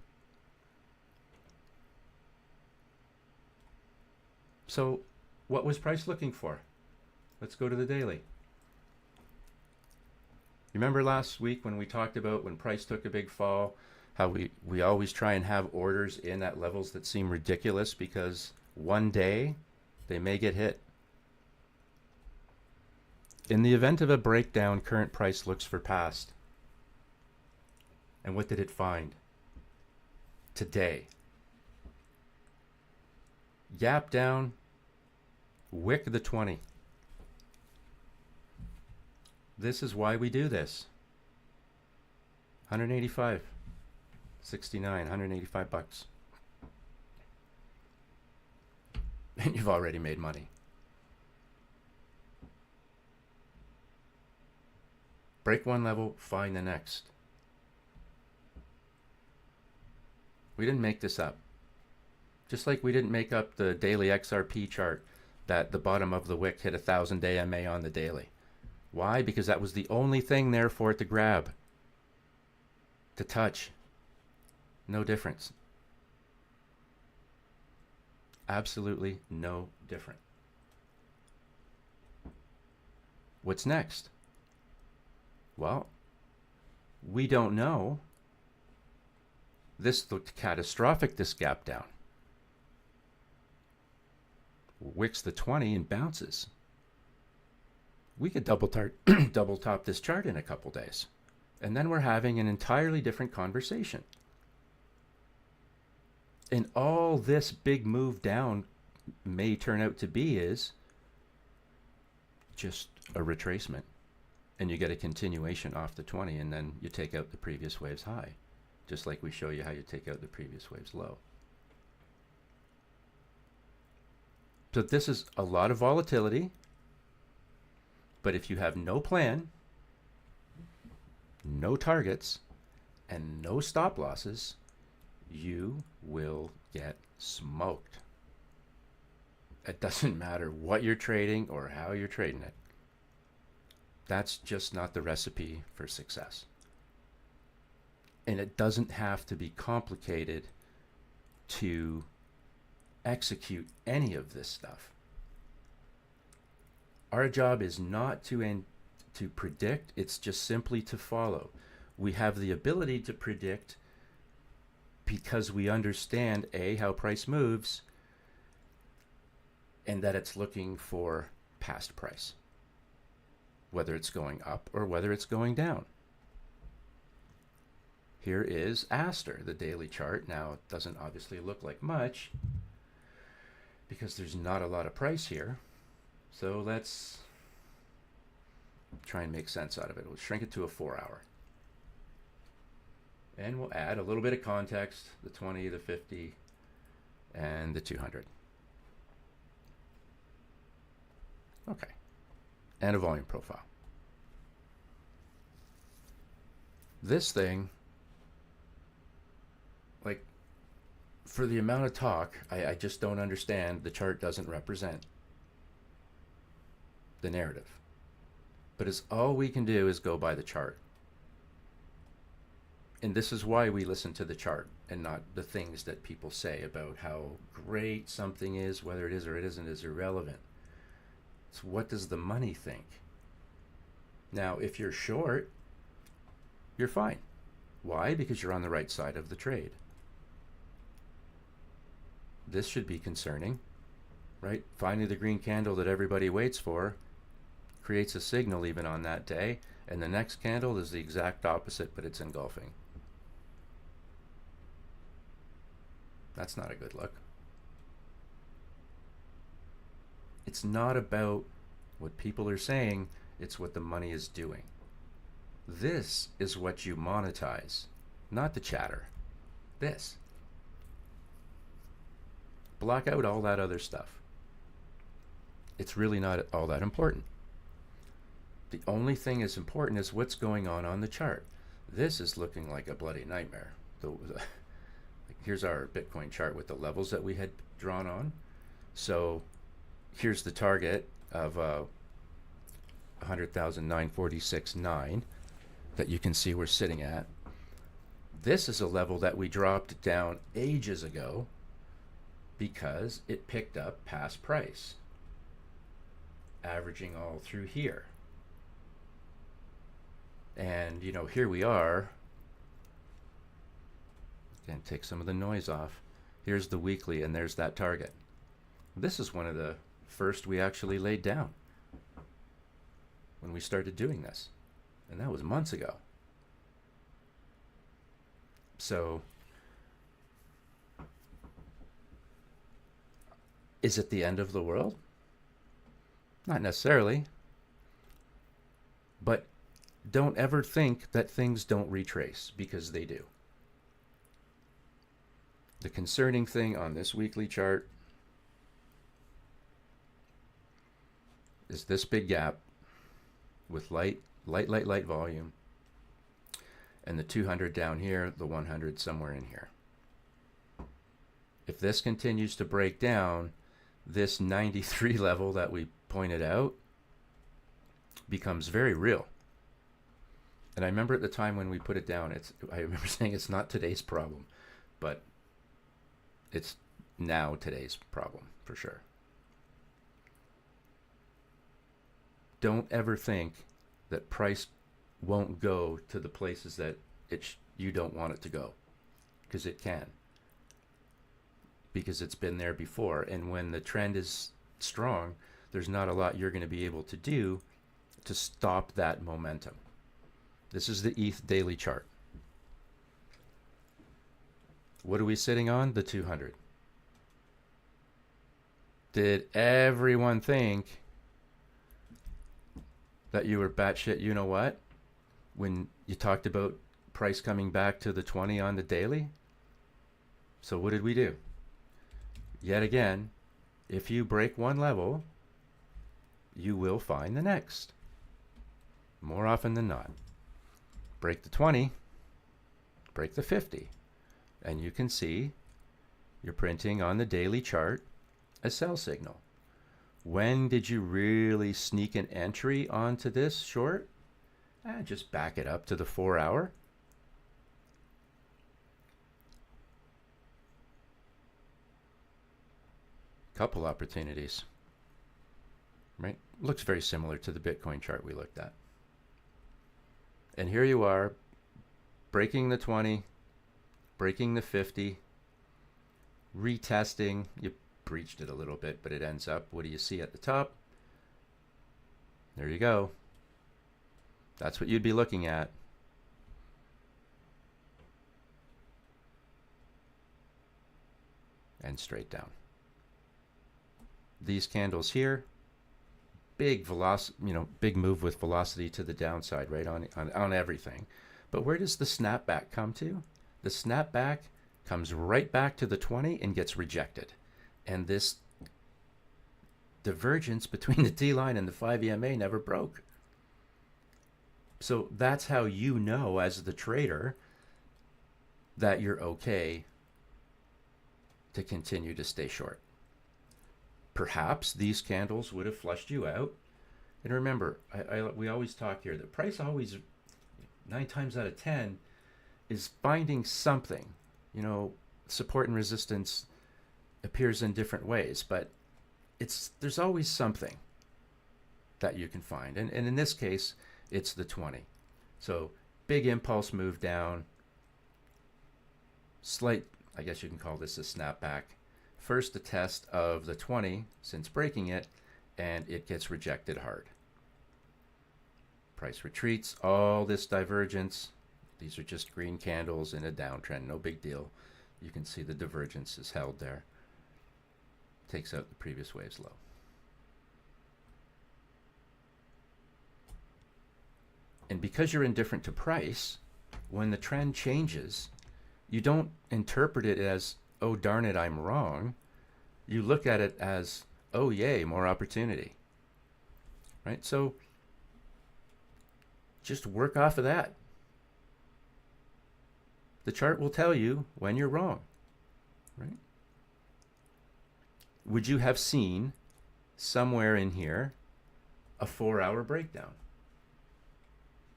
S1: So what was price looking for? Let's go to the daily. Remember last week when we talked about when price took a big fall, how we always try and have orders in at levels that seem ridiculous because one day they may get hit. In the event of a breakdown, current price looks for past. And what did it find? Today. Gap down, wick the 20. This is why we do this. 185, 69, 185 bucks. And you've already made money. Break one level, find the next. We didn't make this up. Just like we didn't make up the daily XRP chart that the bottom of the wick hit 1,000-day MA on the daily. Why? Because that was the only thing there for it to grab, to touch. No difference. Absolutely no different. What's next? Well, we don't know. This looked catastrophic, this gap down. Wicks the 20 and bounces. We could double top this chart in a couple days. And then we're having an entirely different conversation. And all this big move down may turn out to be is just a retracement, and you get a continuation off the 20, and then you take out the previous wave's high, just like we show you how you take out the previous wave's low. So this is a lot of volatility, but if you have no plan, no targets, and no stop losses, you will get smoked. It doesn't matter what you're trading or how you're trading it. That's just not the recipe for success. And it doesn't have to be complicated to execute any of this stuff. Our job is not to predict, it's just simply to follow. We have the ability to predict because we understand A, how price moves, and that it's looking for past price, whether it's going up or whether it's going down. Here is Aster, the daily chart. Now, it doesn't obviously look like much because there's not a lot of price here. So let's try and make sense out of it. We'll shrink it to a 4-hour. And we'll add a little bit of context, the 20, the 50, and the 200. Okay. And a volume profile. This thing, like, for the amount of talk, I just don't understand. The chart doesn't represent the narrative. But it's all we can do is go by the chart. And this is why we listen to the chart and not the things that people say about how great something is. Whether it is or it isn't is irrelevant. It's what does the money think? Now, if you're short, you're fine. Why? Because you're on the right side of the trade. This should be concerning, right? Finally, the green candle that everybody waits for creates a signal even on that day, and the next candle is the exact opposite, but it's engulfing. That's not a good look. It's not about what people are saying, it's what the money is doing. This is what you monetize, not the chatter. This. Block out all that other stuff. It's really not all that important. The only thing that's important is what's going on the chart. This is looking like a bloody nightmare. Here's our Bitcoin chart with the levels that we had drawn on. So here's the target of 100,946.9 that you can see we're sitting at. This is a level that we dropped down ages ago because it picked up past price, averaging all through here. And, you know, here we are. Again, take some of the noise off. Here's the weekly, and there's that target. This is one of the first we actually laid down when we started doing this. And that was months ago. So, is it the end of the world? Not necessarily. But don't ever think that things don't retrace, because they do. The concerning thing on this weekly chart is this big gap with light volume, and the 200 down here, the 100 somewhere in here. If this continues to break down, this 93 level that we pointed out becomes very real. And I remember at the time when we put it down, I remember saying it's not today's problem, but it's now today's problem for sure. Don't ever think that price won't go to the places that you don't want it to go, because it can. Because it's been there before, and when the trend is strong, there's not a lot you're going to be able to do to stop that momentum. This is the ETH daily chart. What are we sitting on? The 200. Did everyone think that you were batshit, you know what, when you talked about price coming back to the 20 on the daily? So what did we do? Yet again, if you break one level, you will find the next. More often than not. Break the 20, break the 50, and you can see you're printing on the daily chart a sell signal. When did you really sneak an entry onto this short? Just back it up to the 4 hour. Couple opportunities, right? Looks very similar to the Bitcoin chart we looked at. And here you are, breaking the 20, breaking the 50, retesting. You breached it a little bit, but it ends up, what do you see at the top? There you go. That's what you'd be looking at. And straight down. These candles here, big velocity, big move with velocity to the downside, right, on everything. But where does the snapback come to? The snapback comes right back to the 20 and gets rejected. And this divergence between the T-line and the 5 EMA never broke. So that's how you know, as the trader, that you're okay to continue to stay short. Perhaps these candles would have flushed you out. And remember, we always talk here that price always, 9 times out of 10, is finding something. Support and resistance appears in different ways, but there's always something that you can find. And in this case, it's the 20. So big impulse move down, slight, I guess you can call this a snapback. First a test of the 20 since breaking it, and it gets rejected hard. Price retreats, all this divergence. These are just green candles in a downtrend, no big deal. You can see the divergence is held there. Takes out the previous wave's low. And because you're indifferent to price, when the trend changes, you don't interpret it as, oh darn it, I'm wrong. You look at it as, oh yay, more opportunity. Right? So just work off of that. The chart will tell you when you're wrong. Right? Would you have seen somewhere in here a 4-hour breakdown?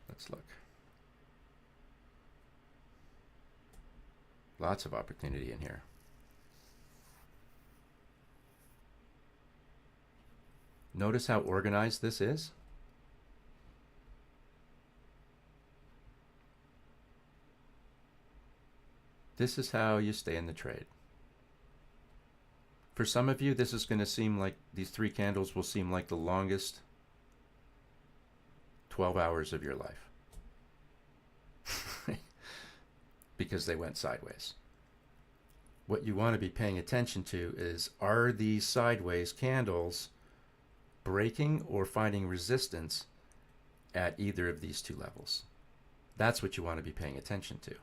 S1: Let's look. Lots of opportunity in here. Notice how organized this is. This is how you stay in the trade. For some of you, this is going to seem like, these 3 candles will seem like the longest 12 hours of your life. Because they went sideways. What you want to be paying attention to is, are these sideways candles breaking or finding resistance at either of these 2 levels? That's what you want to be paying attention to.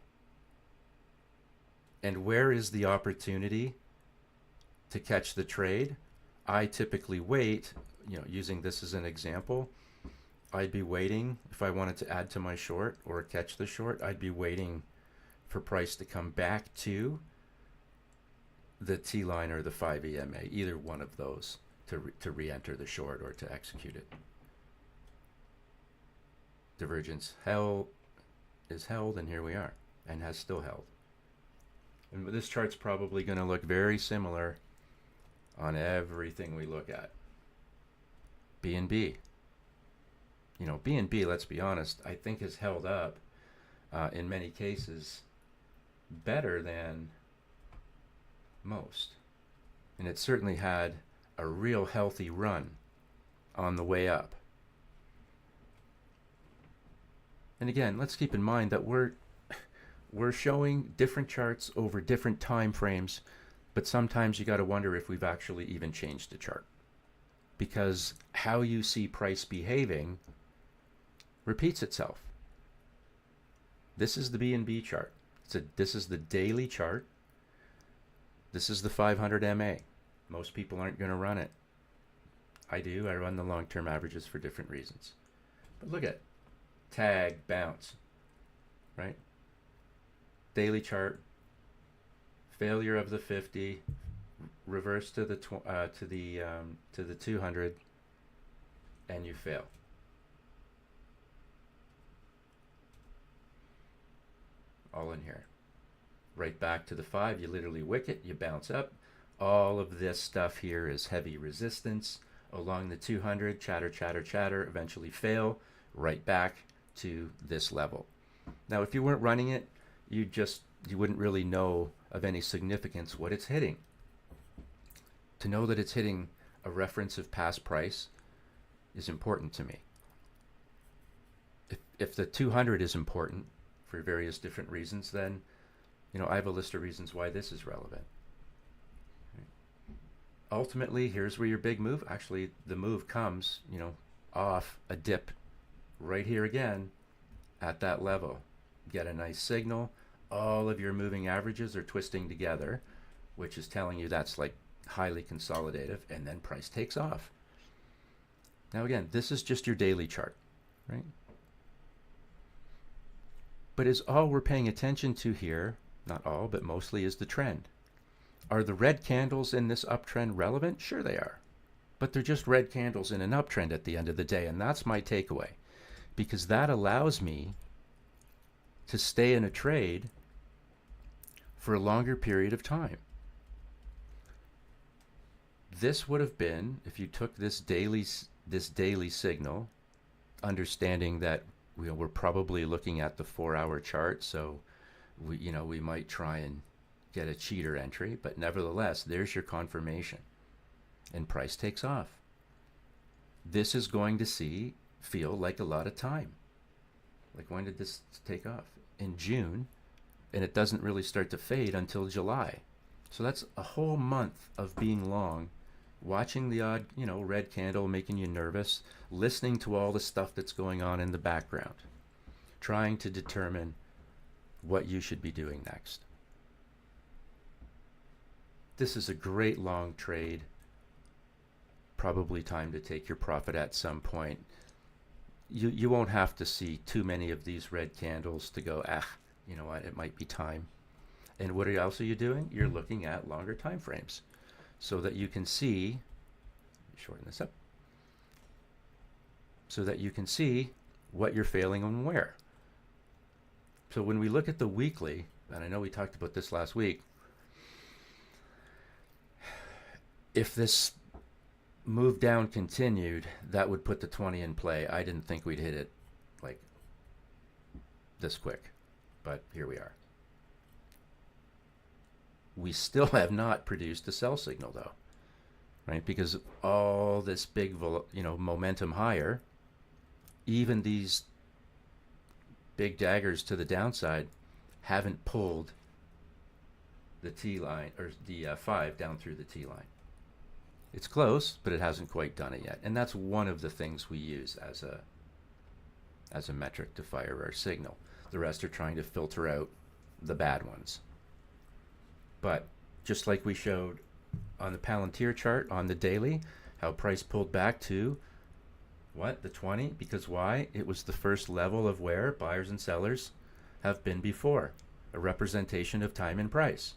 S1: And where is the opportunity to catch the trade? I typically wait, using this as an example, I'd be waiting, if I wanted to add to my short or catch the short, I'd be waiting for price to come back to the T-line or the 5 EMA, either one of those, to re-enter the short or to execute it. Divergence is held, and here we are, and has still held. And this chart's probably going to look very similar on everything we look at. BNB. BNB, let's be honest, I think has held up in many cases better than most. And it certainly had a real healthy run on the way up. And again, let's keep in mind that we're showing different charts over different time frames, but sometimes you got to wonder if we've actually even changed the chart. Because how you see price behaving repeats itself. This is the B&B chart. This is the daily chart. This is the 500 MA. Most people aren't going to run it. I do. I run the long-term averages for different reasons. But look at tag, bounce, right? Daily chart, failure of the 50, reverse to the 200, and you fail. All in here. Right back to the 5, you literally wick it, you bounce up. All of this stuff here is heavy resistance. Along the 200, chatter, chatter, chatter, eventually fail, right back to this level. Now, if you weren't running it, you wouldn't really know of any significance what it's hitting. To know that it's hitting a reference of past price is important to me. If the 200 is important for various different reasons, then I have a list of reasons why this is relevant. Ultimately, here's where your big move, actually the move comes, off a dip right here again at that level. Get a nice signal. All of your moving averages are twisting together, which is telling you that's like highly consolidative, and then price takes off. Now again, this is just your daily chart, right? But is all we're paying attention to here, not all, but mostly, is the trend. Are the red candles in this uptrend relevant? Sure they are. But they're just red candles in an uptrend at the end of the day, and that's my takeaway. Because that allows me to stay in a trade for a longer period of time. This would have been, if you took this daily signal, understanding that we're probably looking at the 4-hour chart, so we might try and get a cheater entry, but nevertheless, there's your confirmation, and price takes off. This is going to feel like a lot of time. Like, when did this take off? In June, and it doesn't really start to fade until July. So that's a whole month of being long, watching the odd, red candle making you nervous, listening to all the stuff that's going on in the background, trying to determine what you should be doing next. This is a great long trade. Probably time to take your profit at some point. You won't have to see too many of these red candles to go, you know what, it might be time. And what else are you doing? You're looking at longer time frames so that you can see, shorten this up, so that you can see what you're failing and where. So when we look at the weekly, and I know we talked about this last week, if this move down continued, that would put the 20 in play. I didn't think we'd hit it like this quick, but here we are. We still have not produced a sell signal though, right? Because all this big, momentum higher, even these big daggers to the downside haven't pulled the T line, or the 5 down through the T line. It's close, but it hasn't quite done it yet. And that's one of the things we use as a metric to fire our signal. The rest are trying to filter out the bad ones. But just like we showed on the Palantir chart on the daily, how price pulled back to the 20? Because why? It was the first level of where buyers and sellers have been before, a representation of time and price.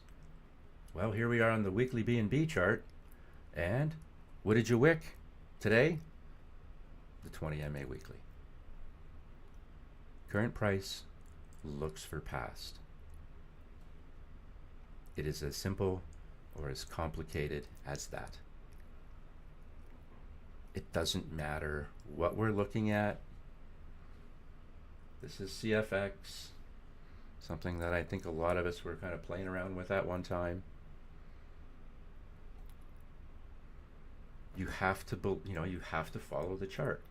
S1: Well, here we are on the weekly B&B chart. And what did you wick today? The 20 MA weekly. Current price looks for past. It is as simple or as complicated as that. It doesn't matter what we're looking at. This is CFX, something that I think a lot of us were kind of playing around with at one time. You have to follow the chart.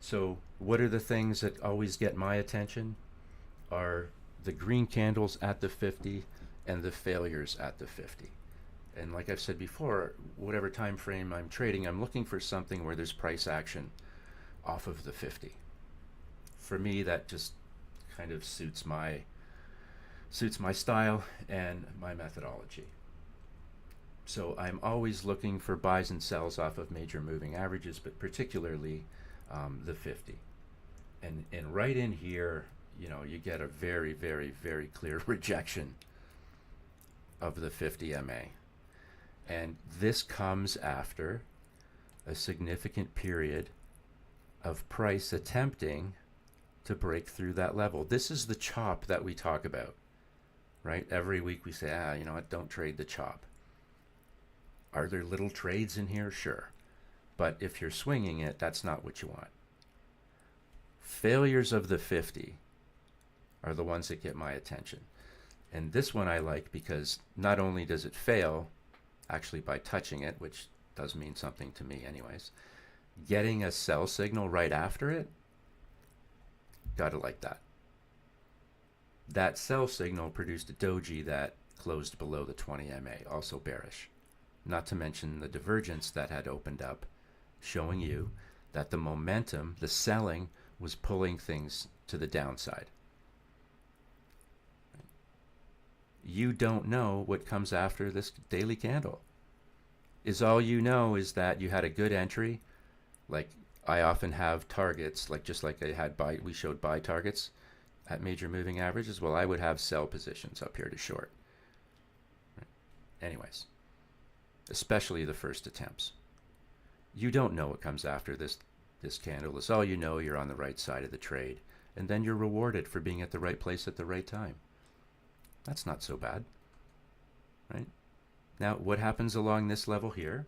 S1: So what are the things that always get my attention? Are the green candles at the 50 and the failures at the 50. And like I've said before, whatever time frame I'm trading, I'm looking for something where there's price action off of the 50. For me, that just kind of suits my style and my methodology. So I'm always looking for buys and sells off of major moving averages, but particularly the 50. And right in here, you get a very, very, very clear rejection of the 50 MA. And this comes after a significant period of price attempting to break through that level. This is the chop that we talk about, right? Every week we say, you know what, don't trade the chop. Are there little trades in here? Sure. But if you're swinging it, that's not what you want. Failures of the 50 are the ones that get my attention. And this one I like because not only does it fail, actually by touching it, which does mean something to me anyways, getting a sell signal right after it, gotta like that. That sell signal produced a doji that closed below the 20 MA, also bearish. Not to mention the divergence that had opened up, showing you that the momentum, the selling, was pulling things to the downside. You don't know what comes after this daily candle. All you know is that you had a good entry. Like I often have targets, just like we showed buy targets at major moving averages. Well, I would have sell positions up here to short. Anyways, especially the first attempts. You don't know what comes after this candle. It's all you know. You're on the right side of the trade, and then you're rewarded for being at the right place at the right time. That's not so bad, right? Now, what happens along this level here?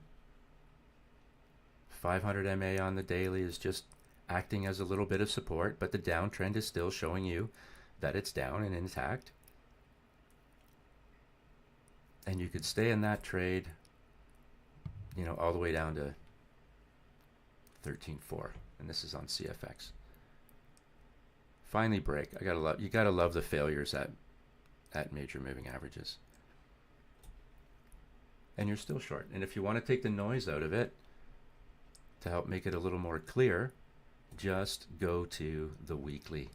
S1: 500 MA on the daily is just acting as a little bit of support, but the downtrend is still showing you that it's down and intact. And you could stay in that trade, all the way down to 13.4, and this is on CFX. Finally break. You gotta love the failures at major moving averages. And you're still short. And if you want to take the noise out of it to help make it a little more clear, just go to the weekly.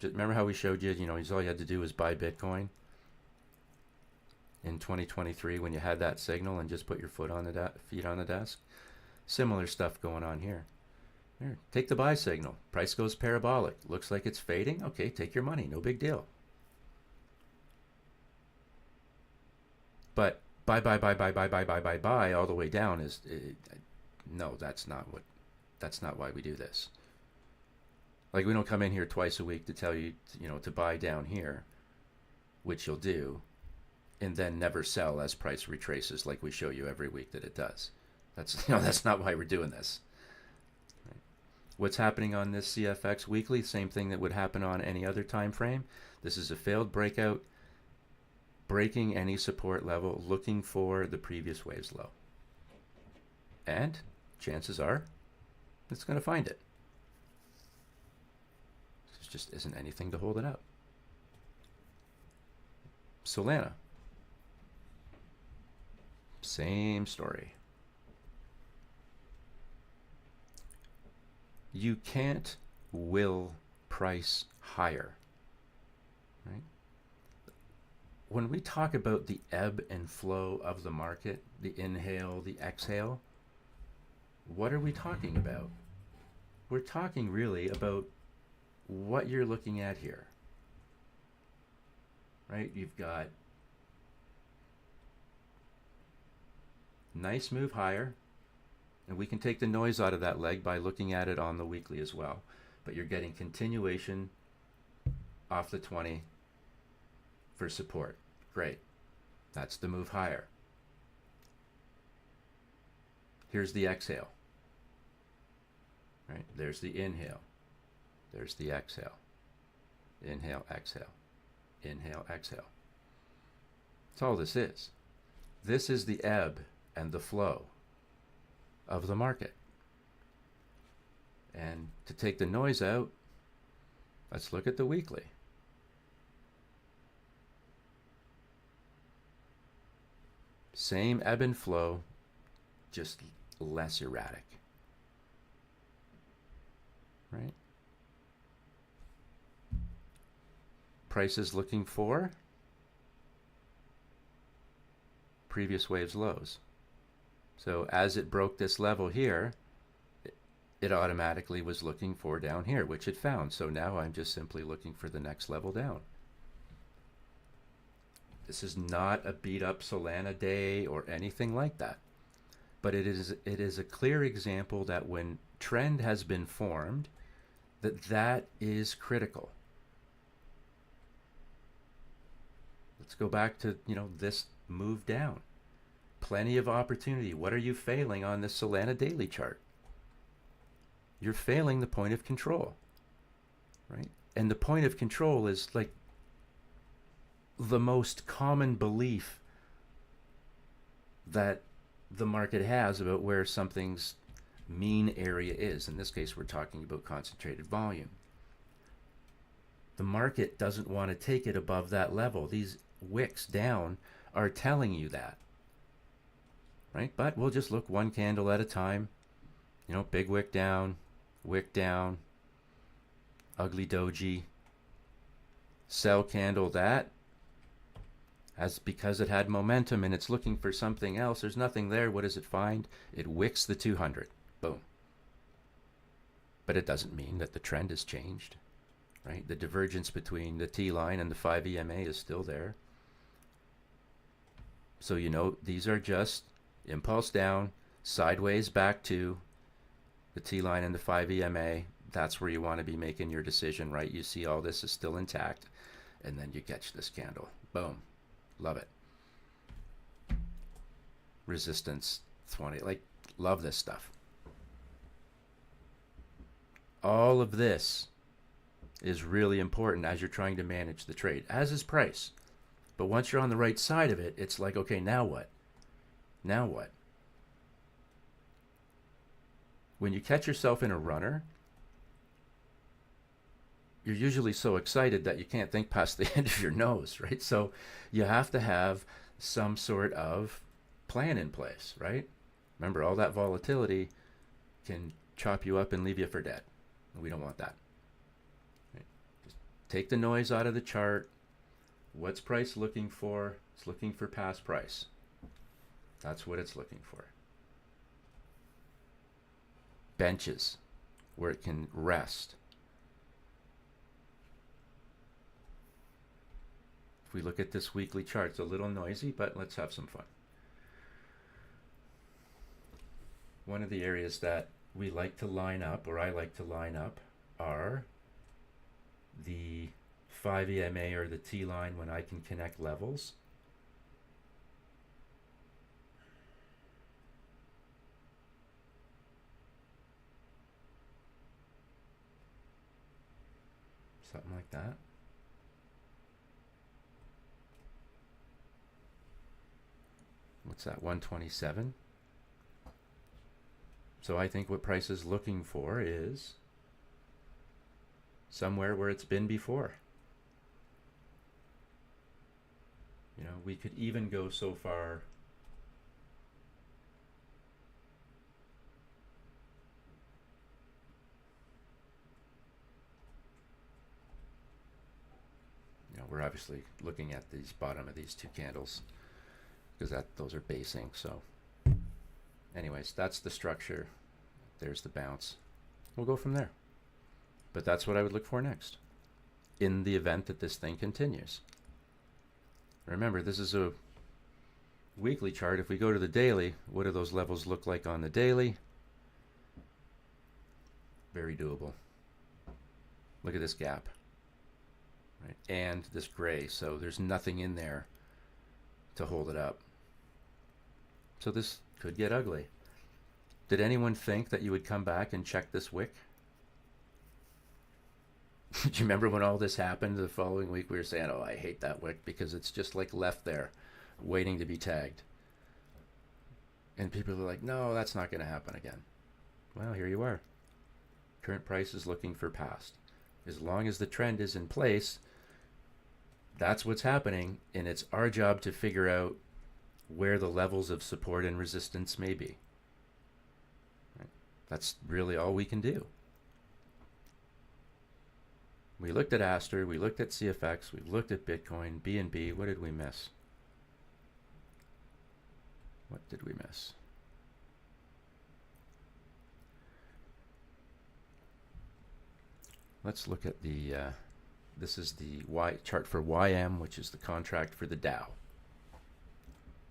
S1: Just remember how we showed you, all you had to do was buy Bitcoin in 2023 when you had that signal and just put your feet on the desk? Similar stuff going on here. Here, take the buy signal. Price goes parabolic. Looks like it's fading. Okay, take your money. No big deal. But buy all the way down no, that's not why we do this. Like, we don't come in here twice a week to tell you, to buy down here, which you'll do, and then never sell as price retraces like we show you every week that it does. That's not why we're doing this. Right? What's happening on this CFX weekly? Same thing that would happen on any other time frame. This is a failed breakout, breaking any support level, looking for the previous wave's low. And chances are it's going to find it. There just isn't anything to hold it up. Solana. Same story. You can't will price higher, right? When we talk about the ebb and flow of the market, the inhale, the exhale, what are we talking about? We're talking really about what you're looking at here, right? You've got nice move higher, and we can take the noise out of that leg by looking at it on the weekly as well. But you're getting continuation off the 20 for support. Great. That's the move higher. Here's the exhale. Right? There's the inhale. There's the exhale. Inhale, exhale. Inhale, exhale. That's all this is. This is the ebb and the flow of the market. And to take the noise out, let's look at the weekly. Same ebb and flow, just less erratic. Right? Price is looking for previous wave's lows. So as it broke this level here, it automatically was looking for down here, which it found. So now I'm just simply looking for the next level down. This is not a beat up Solana day or anything like that. But it is a clear example that when trend has been formed, that is critical. Let's go back to, this move down. Plenty of opportunity. What are you failing on this Solana daily chart? You're failing the point of control, right? And the point of control is like the most common belief that the market has about where something's mean area is. In this case, we're talking about concentrated volume. The market doesn't want to take it above that level. These wicks down are telling you that, right? But we'll just look one candle at a time. Big wick down, ugly doji, sell candle that, as because it had momentum and it's looking for something else, there's nothing there. What does it find? It wicks the 200. Boom. But it doesn't mean that the trend has changed, right? The divergence between the T line and the 5 EMA is still there. So these are just impulse down, sideways back to the T line and the 5 EMA. That's where you want to be making your decision, right? You see all this is still intact, and then you catch this candle. Boom. Love it. Resistance 20. Love this stuff. All of this is really important as you're trying to manage the trade, as is price. But once you're on the right side of it, it's like, okay, now what? Now what? When you catch yourself in a runner, you're usually so excited that you can't think past the end of your nose, right? So you have to have some sort of plan in place, right? Remember, all that volatility can chop you up and leave you for dead. We don't want that. Right? Just take the noise out of the chart. What's price looking for? It's looking for past price. That's what it's looking for. Benches where it can rest. If we look at this weekly chart, it's a little noisy, but let's have some fun. One of the areas that we like to line up, or I like to line up, are the 5 EMA or the T line when I can connect levels. Something like that. What's that, 127? So I think what price is looking for is somewhere where it's been before. We could even go so far we're obviously looking at these bottom of these two candles because those are basing. So anyways, that's the structure. There's the bounce. We'll go from there. But that's what I would look for next in the event that this thing continues. Remember, this is a weekly chart. If we go to the daily, what do those levels look like on the daily? Very doable. Look at this gap, right? And this gray. So there's nothing in there to hold it up. So this could get ugly. Did anyone think that you would come back and check this wick? Do you remember when all this happened the following week? We were saying, oh, I hate that wick because it's just like left there waiting to be tagged. And people are like, no, that's not going to happen again. Well, here you are. Current price is looking for past. As long as the trend is in place, that's what's happening. And it's our job to figure out where the levels of support and resistance may be. Right? That's really all we can do. We looked at Aster, we looked at CFX, we looked at Bitcoin, BNB. What did we miss? What did we miss? Let's look at the, this is the chart for YM, which is the contract for the Dow.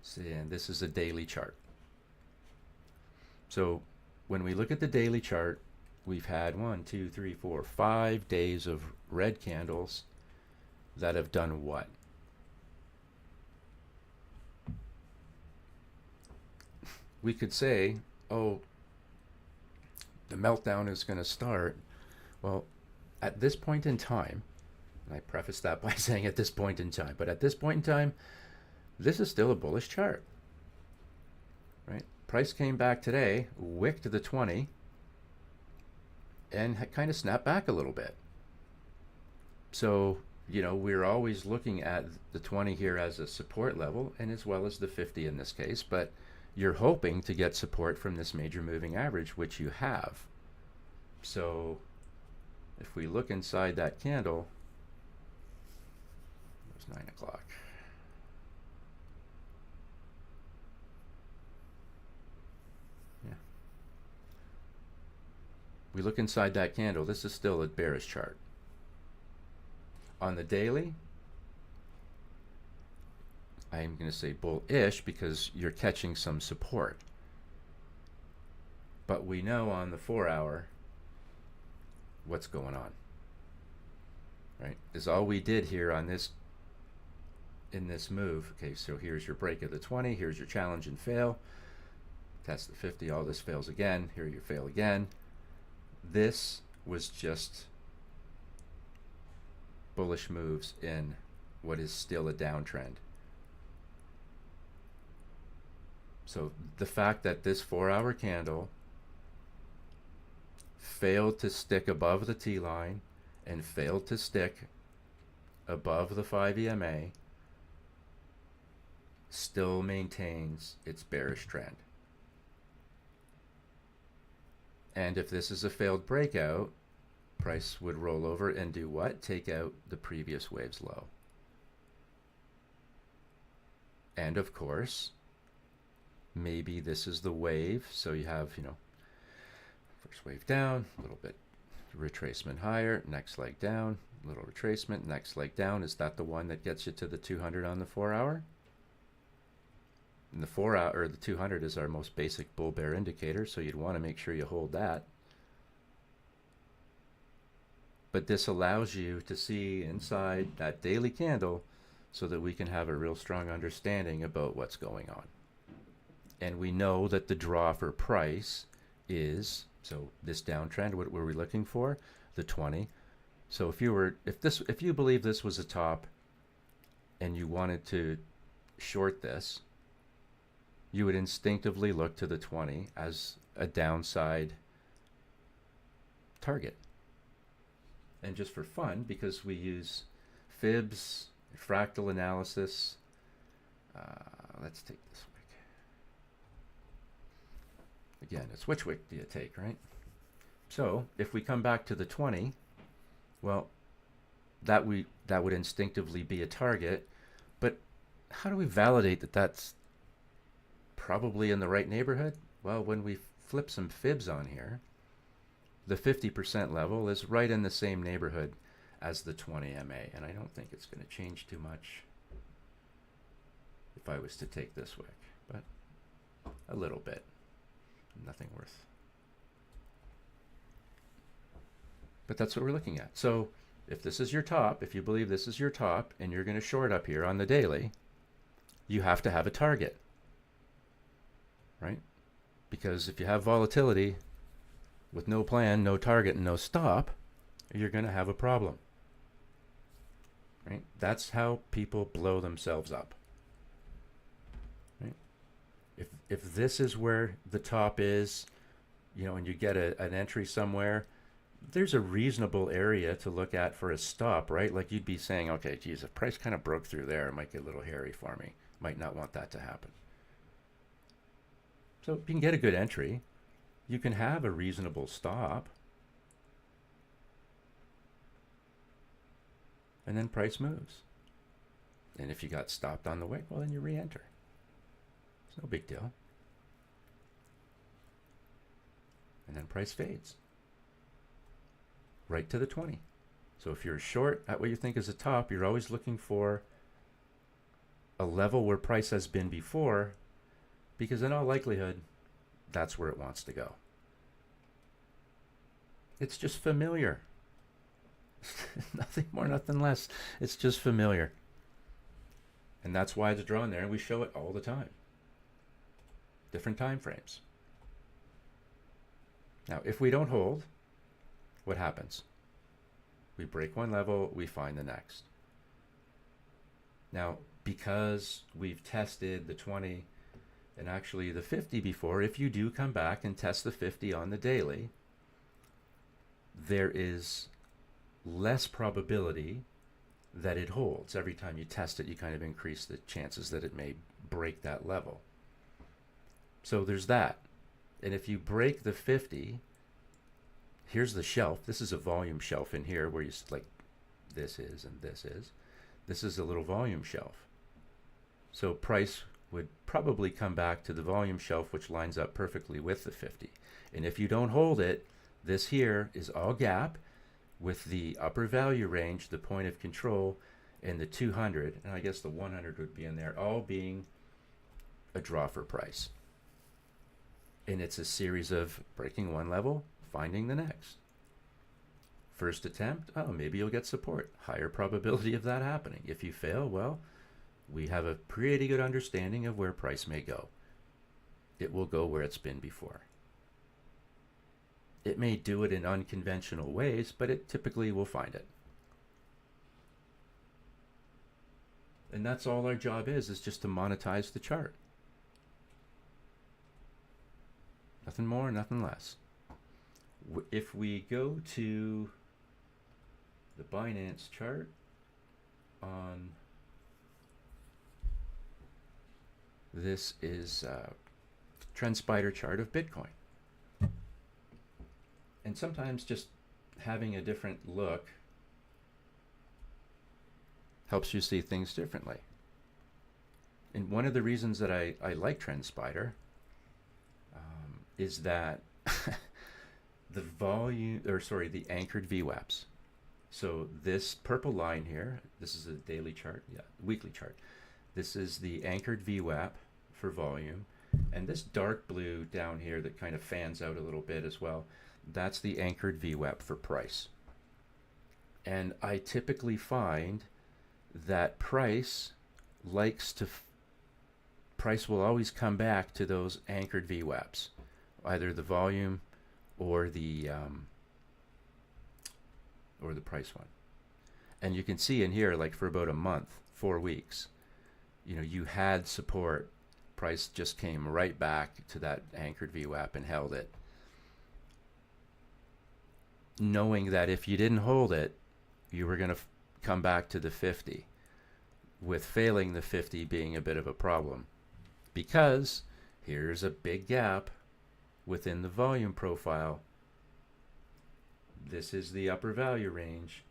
S1: So, and this is a daily chart. So when we look at the daily chart, we've had 5 days of red candles that have done what? We could say, oh, the meltdown is going to start. Well, at this point in time, and I preface that by saying at this point in time, but at this point in time, this is still a bullish chart, right? Price came back today, wicked the 20, and kind of snapped back a little bit. So, you know, we're always looking at the 20 here as a support level, and as well as the 50 in this case, but you're hoping to get support from this major moving average, which you have. So if we look inside that candle, it was 9 o'clock. Yeah. We look inside that candle, this is still a bearish chart. On the daily, I'm going to say bullish because you're catching some support. But we know on the 4-hour what's going on, right? Is all we did here on this, in this move. Okay, so here's your break of the 20, here's your challenge and fail. Test the 50, all this fails again, here you fail again. This was just bullish moves in what is still a downtrend. So the fact that this 4-hour candle failed to stick above the T line and failed to stick above the 5 EMA still maintains its bearish trend. And if this is a failed breakout, price would roll over and do what? Take out the previous wave's low. And of course, maybe this is the wave. So you have, you know, first wave down, a little bit retracement higher, next leg down, little retracement, next leg down. Is that the one that gets you to the 200 on the 4-hour? And the 4-hour or the 200 is our most basic bull bear indicator, so you'd want to make sure you hold that. But this allows you to see inside that daily candle so that we can have a real strong understanding about what's going on. And we know that the draw for price is, so this downtrend, what were we looking for? The 20. So if you believe this was a top and you wanted to short this, you would instinctively look to the 20 as a downside target. And just for fun, because we use fibs, fractal analysis, let's take this wick. Again, it's which wick do you take, right? So if we come back to the 20, well, that would instinctively be a target. But how do we validate that that's probably in the right neighborhood? Well, when we flip some fibs on here, the 50% level is right in the same neighborhood as the 20 MA, and I don't think it's going to change too much if I was to take this wick, but a little bit, nothing worth. But that's what we're looking at. So if this is your top, if you believe this is your top and you're going to short up here on the daily, you have to have a target, right? Because if you have volatility with no plan, no target, and no stop, you're going to have a problem, right? That's how people blow themselves up, right? If this is where the top is, you know, and you get an entry somewhere, there's a reasonable area to look at for a stop, right? Like you'd be saying, okay, geez, if price kind of broke through there, it might get a little hairy for me. Might not want that to happen. So you can get a good entry. You can have a reasonable stop. And then price moves. And if you got stopped on the way, well, then you re-enter. It's no big deal. And then price fades right to the 20. So if you're short at what you think is a top, you're always looking for a level where price has been before, because in all likelihood, that's where it wants to go. It's just familiar. Nothing more, nothing less. It's just familiar. And that's why it's drawn there, and we show it all the time. Different time frames. Now, if we don't hold, what happens? We break one level, we find the next. Now, because we've tested the 20 and actually the 50 before, if you do come back and test the 50 on the daily, there is less probability that it holds. Every time you test it, you kind of increase the chances that it may break that level. So there's that. And if you break the 50, here's the shelf. This is a volume shelf in here where you like this is and this is. This is a little volume shelf. So price would probably come back to the volume shelf, which lines up perfectly with the 50. And if you don't hold it, this here is all gap with the upper value range, the point of control, and the 200, and I guess the 100 would be in there, all being a draw for price. And it's a series of breaking one level, finding the next. First attempt, oh, maybe you'll get support. Higher probability of that happening. If you fail, well, we have a pretty good understanding of where price may go. It will go where it's been before. It may do it in unconventional ways, but it typically will find it. And that's all our job is just to monetize the chart. Nothing more, nothing less. If we go to the Binance chart on, this is a trend spider chart of Bitcoin. And sometimes just having a different look helps you see things differently. And one of the reasons that I like Trend Spider is that the the anchored VWAPs. So this purple line here, this is a daily chart, weekly chart. This is the anchored VWAP for volume. And this dark blue down here that kind of fans out a little bit as well, that's the anchored VWAP for price. And I typically find that price will always come back to those anchored VWAPs, either the volume or the price one. And you can see in here, like for about a month, 4 weeks, you had support. Price just came right back to that anchored VWAP and held it, knowing that if you didn't hold it, you were going to come back to the 50, with failing the 50 being a bit of a problem, because here's a big gap within the volume profile. This is the upper value range.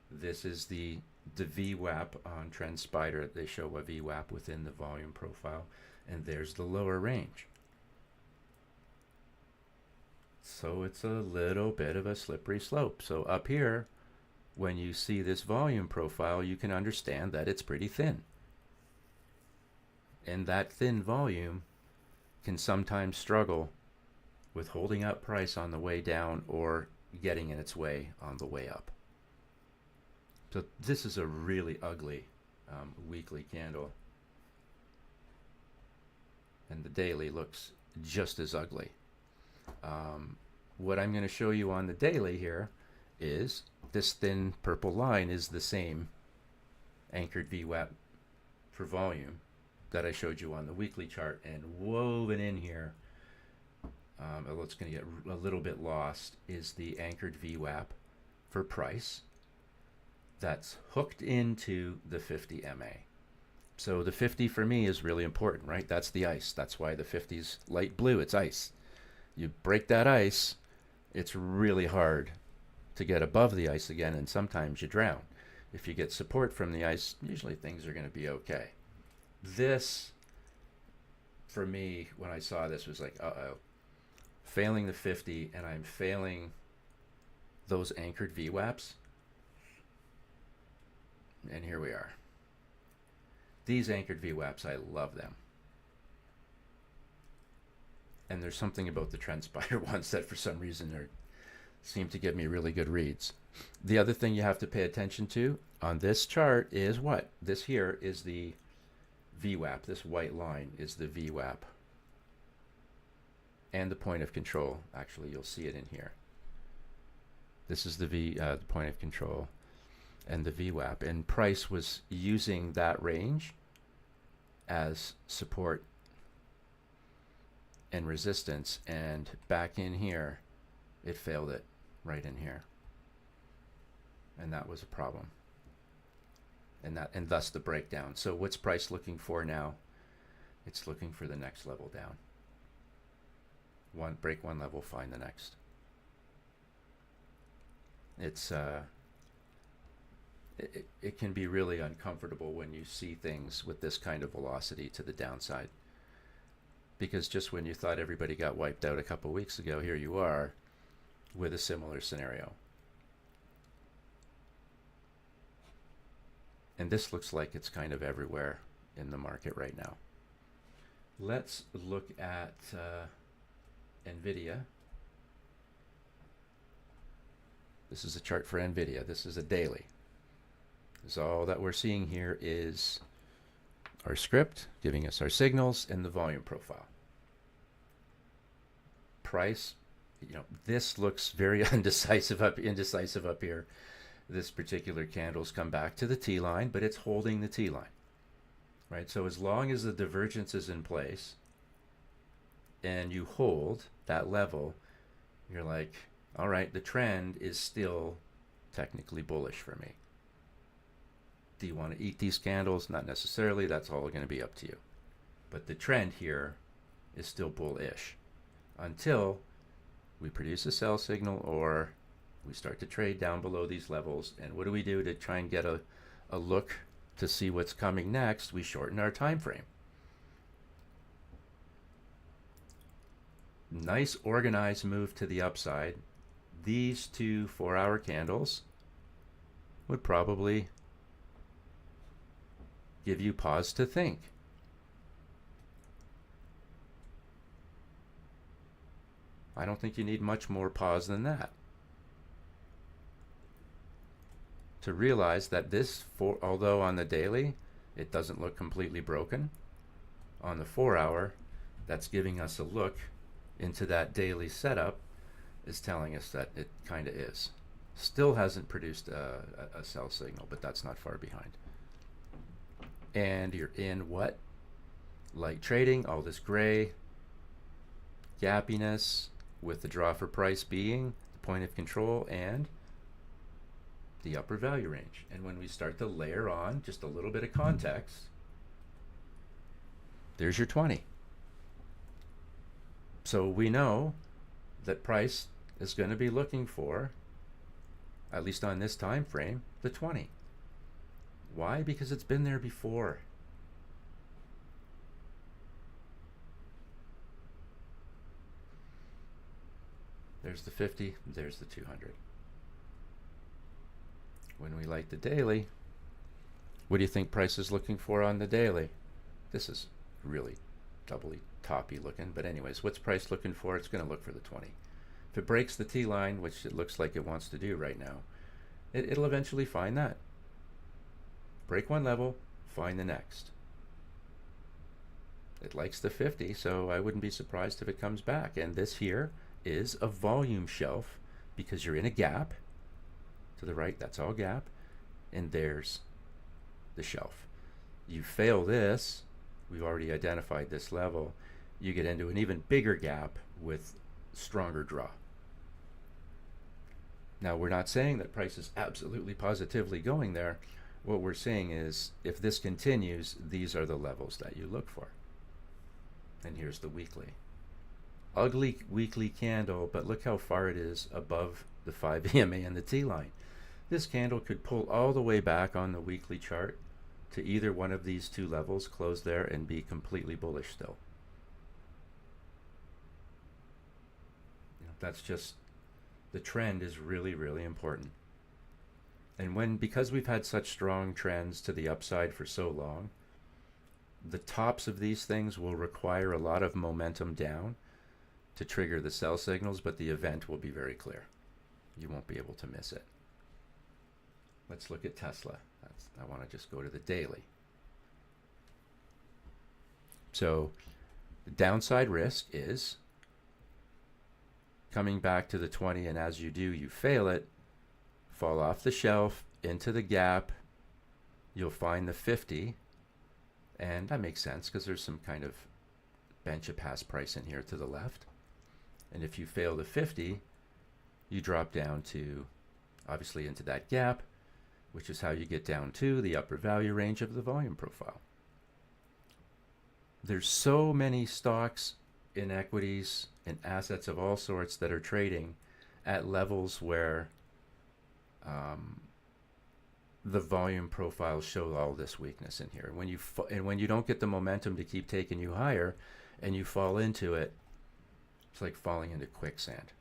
S1: This is the VWAP on Trend Spider. They show a VWAP within the volume profile, and there's the lower range. So it's a little bit of a slippery slope. So up here, when you see this volume profile, you can understand that it's pretty thin. And that thin volume can sometimes struggle with holding up price on the way down or getting in its way on the way up. So this is a really ugly weekly candle. And the daily looks just as ugly. What I'm going to show you on the daily here is this thin purple line is the same anchored VWAP for volume that I showed you on the weekly chart, and woven in here, although it's going to get a little bit lost, is the anchored VWAP for price that's hooked into the 50 MA. So the 50 for me is really important, right? That's the ice. That's why the 50's light blue. It's ice. You break that ice, it's really hard to get above the ice again, and sometimes you drown. If you get support from the ice, usually things are going to be okay. This, for me, when I saw this, was like, uh-oh. Failing the 50, and I'm failing those anchored VWAPs. And here we are. These anchored VWAPs, I love them. And there's something about the TrendSpider ones that for some reason seem to give me really good reads. The other thing you have to pay attention to on this chart is what? This here is the VWAP. This white line is the VWAP. And the point of control. Actually, you'll see it in here. This is the point of control and the VWAP. And price was using that range as support and resistance, and back in here it failed it right in here, and that was a problem, and thus the breakdown. So what's price looking for now? It's looking for the next level down. Break one level, find the next. It's it can be really uncomfortable when you see things with this kind of velocity to the downside, because just when you thought everybody got wiped out a couple weeks ago, here you are with a similar scenario. And this looks like it's kind of everywhere in the market right now. Let's look at NVIDIA. This is a chart for NVIDIA. This is a daily. So all that we're seeing here is our script giving us our signals and the volume profile. Price, this looks very indecisive up here. This particular candle's come back to the T line, but it's holding the T line, right? So as long as the divergence is in place and you hold that level, you're like, all right, the trend is still technically bullish for me. Do you want to eat these candles? Not necessarily. That's all going to be up to you. But the trend here is still bullish until we produce a sell signal or we start to trade down below these levels. And what do we do to try and get a look to see what's coming next? We shorten our time frame. Nice organized move to the upside. These two 4-hour candles would probably give you pause to think. I don't think you need much more pause than that to realize that this, although on the daily it doesn't look completely broken, on the 4-hour, that's giving us a look into that daily setup, is telling us that it kind of is. Still hasn't produced a sell signal, but that's not far behind. And you're in what? Light trading, all this gray, gappiness, with the draw for price being the point of control and the upper value range. And when we start to layer on just a little bit of context, there's your 20. So we know that price is going to be looking for, at least on this time frame, the 20. Why? Because it's been there before. There's the 50, there's the 200. When we light the daily, what do you think price is looking for on the daily? This is really doubly toppy looking, but anyways, what's price looking for? It's going to look for the 20. If it breaks the T line, which it looks like it wants to do right now, it'll eventually find that. Break one level, find the next. It likes the 50, so I wouldn't be surprised if it comes back. And this here is a volume shelf because you're in a gap. To the right, that's all gap. And there's the shelf. You fail this, we've already identified this level, you get into an even bigger gap with stronger draw. Now, we're not saying that price is absolutely positively going there. what we're saying is if this continues, these are the levels that you look for. And here's the weekly. Ugly weekly candle, but look how far it is above the 5 EMA and the T line. This candle could pull all the way back on the weekly chart to either one of these two levels, close there, and be completely bullish still. That's just, the trend is really, really important. And because we've had such strong trends to the upside for so long, the tops of these things will require a lot of momentum down to trigger the sell signals, but the event will be very clear. You won't be able to miss it. Let's look at Tesla. I want to just go to the daily. So the downside risk is coming back to the 20, and as you do, you fail it, fall off the shelf into the gap, you'll find the 50, and that makes sense because there's some kind of bench of past price in here to the left. And if you fail the 50, you drop down to, obviously, into that gap, which is how you get down to the upper value range of the volume profile. There's so many stocks in equities and assets of all sorts that are trading at levels where the volume profiles show all this weakness in here. And when you don't get the momentum to keep taking you higher and you fall into it, it's like falling into quicksand.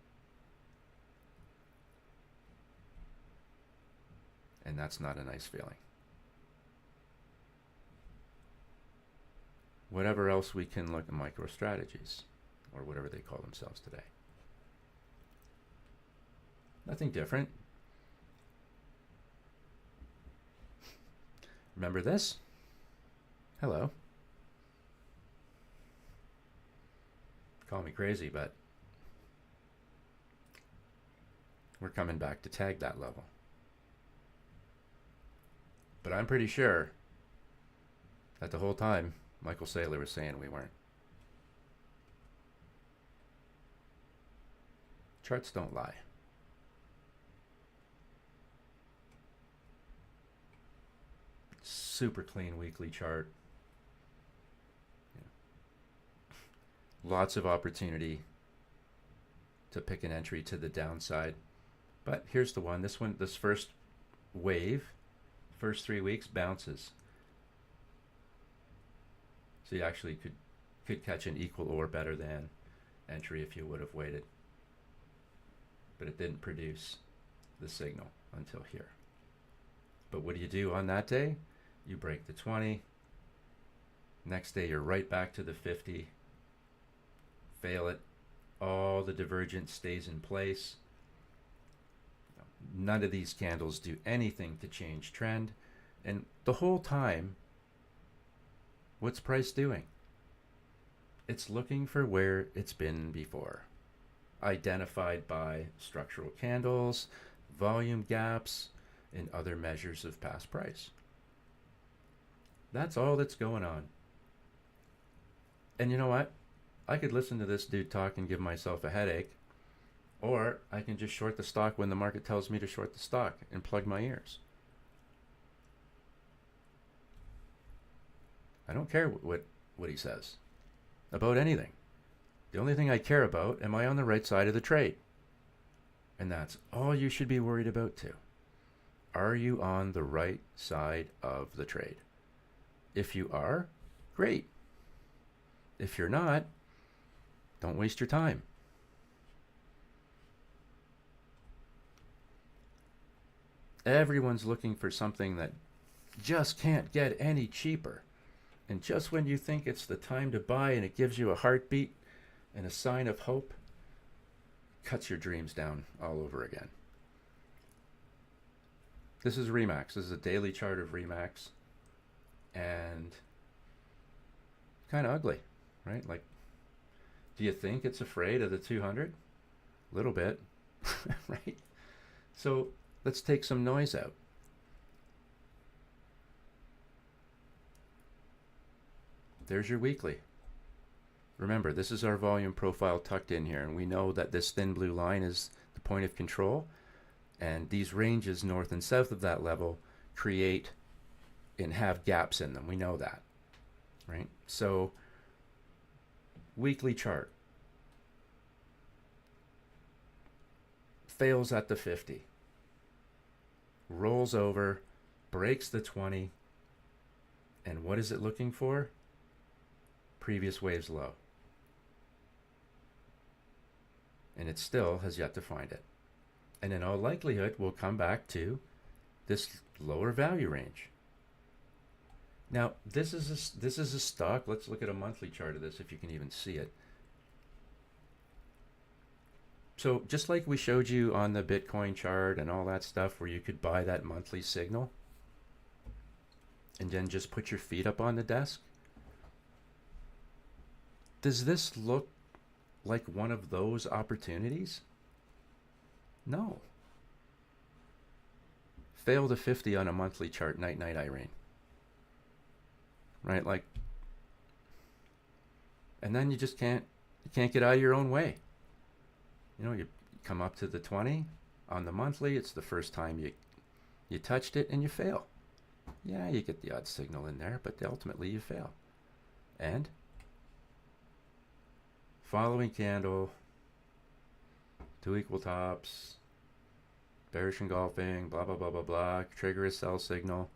S1: And that's not a nice feeling. Whatever else we can look at, micro strategies, or whatever they call themselves today. Nothing different. Remember this? Hello. Call me crazy, but we're coming back to tag that level. But I'm pretty sure that the whole time Michael Saylor was saying we weren't. Charts don't lie. Super clean weekly chart. Lots of opportunity to pick an entry to the downside. But here's the one. This first wave, first 3 weeks, bounces. So you actually could catch an equal or better than entry if you would have waited. But it didn't produce the signal until here. But what do you do on that day? You break the 20. Next day you're right back to the 50. Fail it. All the divergence stays in place. None of these candles do anything to change trend. And the whole time, what's price doing? It's looking for where it's been before, identified by structural candles, volume gaps, and other measures of past price. That's all that's going on. And you know what? I could listen to this dude talk and give myself a headache, or I can just short the stock when the market tells me to short the stock and plug my ears. I don't care what he says about anything. The only thing I care about, am I on the right side of the trade? And that's all you should be worried about too. Are you on the right side of the trade? If you are, great. If you're not, don't waste your time. Everyone's looking for something that just can't get any cheaper. And just when you think it's the time to buy and it gives you a heartbeat and a sign of hope, cuts your dreams down all over again. This is Remax. This is a daily chart of Remax. And kind of ugly, right? Like, do you think it's afraid of the 200? A little bit, right? So let's take some noise out. There's your weekly. Remember, this is our volume profile tucked in here, and we know that this thin blue line is the point of control, and these ranges north and south of that level create and have gaps in them. We know that, right? So weekly chart fails at the 50, rolls over, breaks the 20, and what is it looking for? Previous wave's low. And it still has yet to find it. And in all likelihood, we'll come back to this lower value range. Now, this is a stock. Let's look at a monthly chart of this if you can even see it. So just like we showed you on the Bitcoin chart and all that stuff where you could buy that monthly signal and then just put your feet up on the desk, does this look like one of those opportunities? No. Fail to 50 on a monthly chart, night Irene. Right? Like, and then you can't get out of your own way. You know, you come up to the 20 on the monthly, it's the first time you touched it and you fail. Yeah, you get the odd signal in there, but ultimately you fail. And following candle, 2 equal tops, bearish engulfing, blah, blah, blah, blah, blah, trigger a sell signal,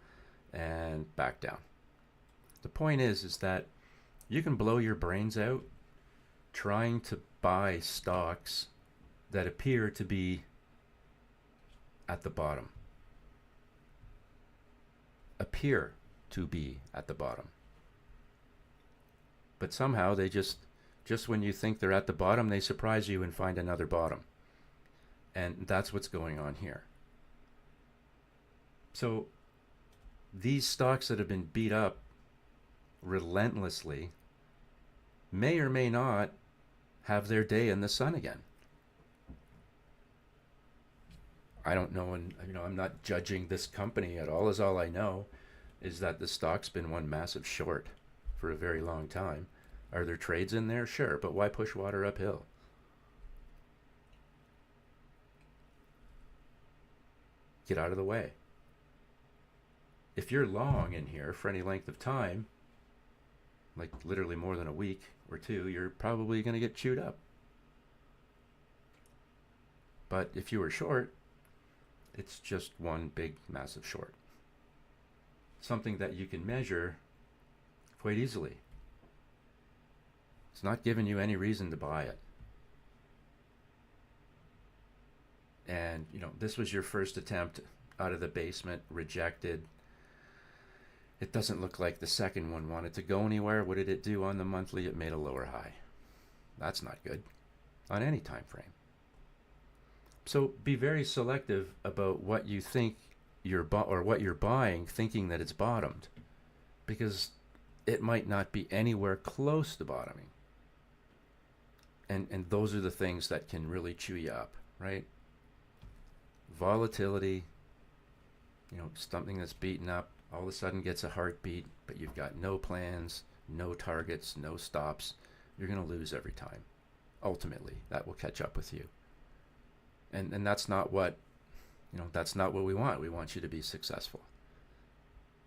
S1: and back down. The point is that you can blow your brains out trying to buy stocks that appear to be at the bottom. Appear to be at the bottom. But somehow they just when you think they're at the bottom, they surprise you and find another bottom. And that's what's going on here. So these stocks that have been beat up relentlessly may or may not have their day in the sun again. I don't know, and I'm not judging this company at all. All I know is that the stock's been one massive short for a very long time. Are there trades in there? Sure, but why push water uphill? Get out of the way. If you're long in here for any length of time, like literally more than a week or two, you're probably going to get chewed up. But if you were short, it's just one big massive short. Something that you can measure quite easily. It's not giving you any reason to buy it. And this was your first attempt out of the basement, rejected. It doesn't look like the second one wanted to go anywhere. What did it do on the monthly? It made a lower high. That's not good on any time frame. So be very selective about what you think what you're buying, thinking that it's bottomed, because it might not be anywhere close to bottoming. And those are the things that can really chew you up, right? Volatility, something that's beaten up, all of a sudden gets a heartbeat, but you've got no plans, no targets, no stops. You're going to lose every time. Ultimately, that will catch up with you. And that's not what, that's not what we want. We want you to be successful.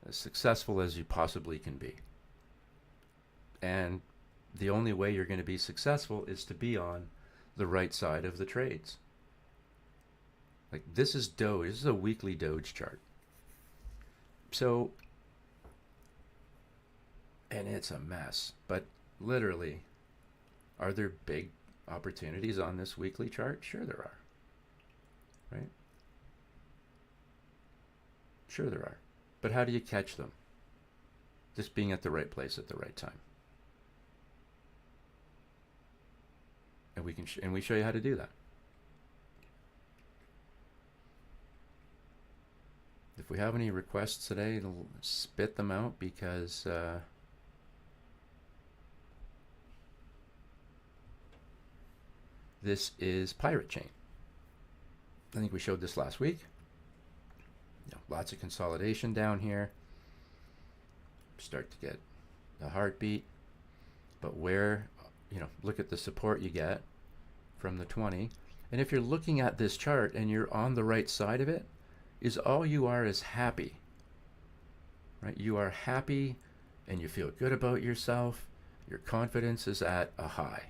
S1: As successful as you possibly can be. And the only way you're going to be successful is to be on the right side of the trades. Like this is Doge. This is a weekly Doge chart. So, and it's a mess, but literally, are there big opportunities on this weekly chart? Sure there are. Right? Sure there are. But how do you catch them? Just being at the right place at the right time. And we show you how to do that. If we have any requests today, it'll spit them out because this is Pirate Chain. I think we showed this last week. Lots of consolidation down here. Start to get a heartbeat. But where, look at the support you get from the 20. And if you're looking at this chart and you're on the right side of it, is all you are is happy. right? You are happy and you feel good about yourself. Your confidence is at a high.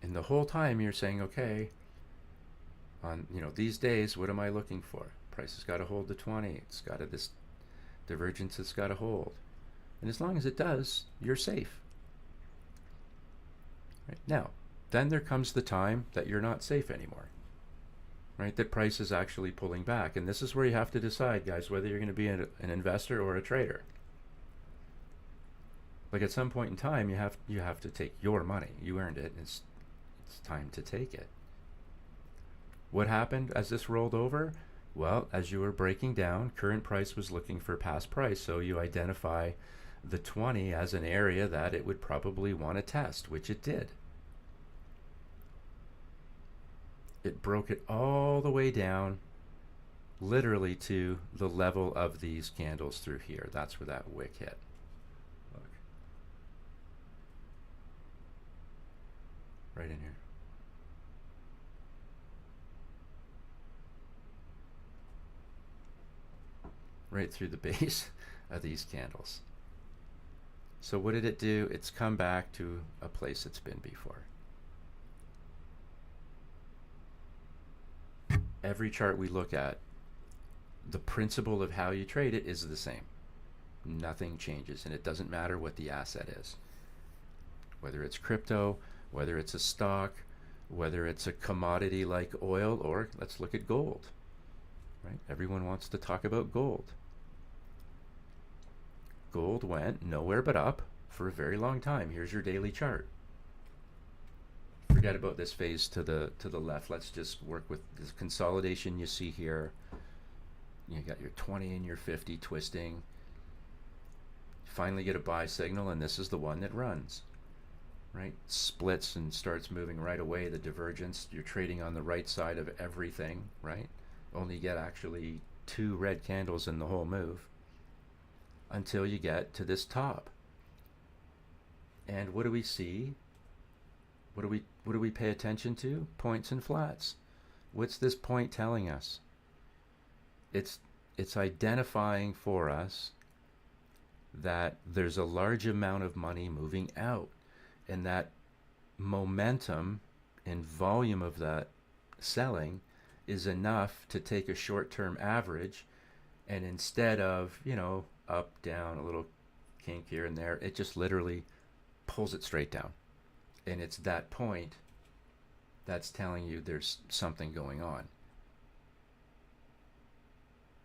S1: And the whole time you're saying, okay, on these days, what am I looking for? Price has got to hold the 20. It's got to this divergence has got to hold. And as long as it does, you're safe. Right? Now, then there comes the time that you're not safe anymore. Right? That price is actually pulling back. And this is where you have to decide, guys, whether you're going to be an investor or a trader. Like at some point in time, you have to take your money. You earned it. It's time to take it. What happened as this rolled over? Well, as you were breaking down, current price was looking for past price, so you identify the 20 as an area that it would probably want to test, which it did. It broke it all the way down, literally to the level of these candles through here. That's where that wick hit. Look. Right in here. Right through the base of these candles. So what did it do? It's come back to a place it's been before. Every chart we look at, the principle of how you trade it is the same. Nothing changes, and it doesn't matter what the asset is. Whether it's crypto, whether it's a stock, whether it's a commodity like oil, or let's look at gold. Right? Everyone wants to talk about gold. Gold went nowhere but up for a very long time. Here's your daily chart. Forget about this phase to the left. Let's just work with this consolidation you see here. You got your 20 and your 50 twisting. Finally get a buy signal, and this is the one that runs. Right? Splits and starts moving right away. The divergence, you're trading on the right side of everything, right? Only get actually 2 red candles in the whole move until you get to this top. And what do we see? What do we pay attention to? Points and flats. What's this point telling us? It's identifying for us that there's a large amount of money moving out, and that momentum and volume of that selling is enough to take a short-term average, and instead of up, down, a little kink here and there, it just literally pulls it straight down. And it's that point that's telling you there's something going on.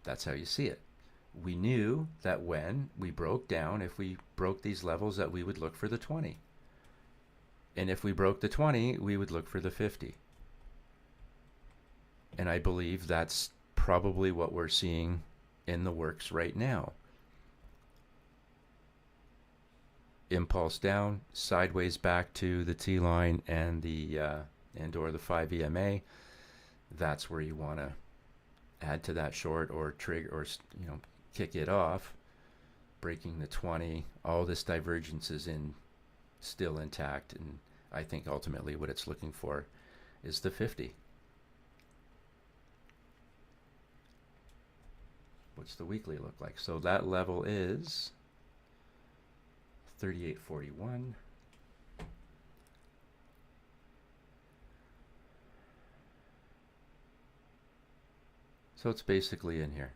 S1: That's how you see it. We knew that when we broke down, if we broke these levels, that we would look for the 20. And if we broke the 20, we would look for the 50. And I believe that's probably what we're seeing in the works right now. Impulse down, sideways back to the T line and the or the 5 EMA. That's where you want to add to that short or trigger or kick it off. Breaking the 20, all this divergence is still intact, and I think ultimately what it's looking for is the 50. What's the weekly look like? So that level is 38.41. So it's basically in here.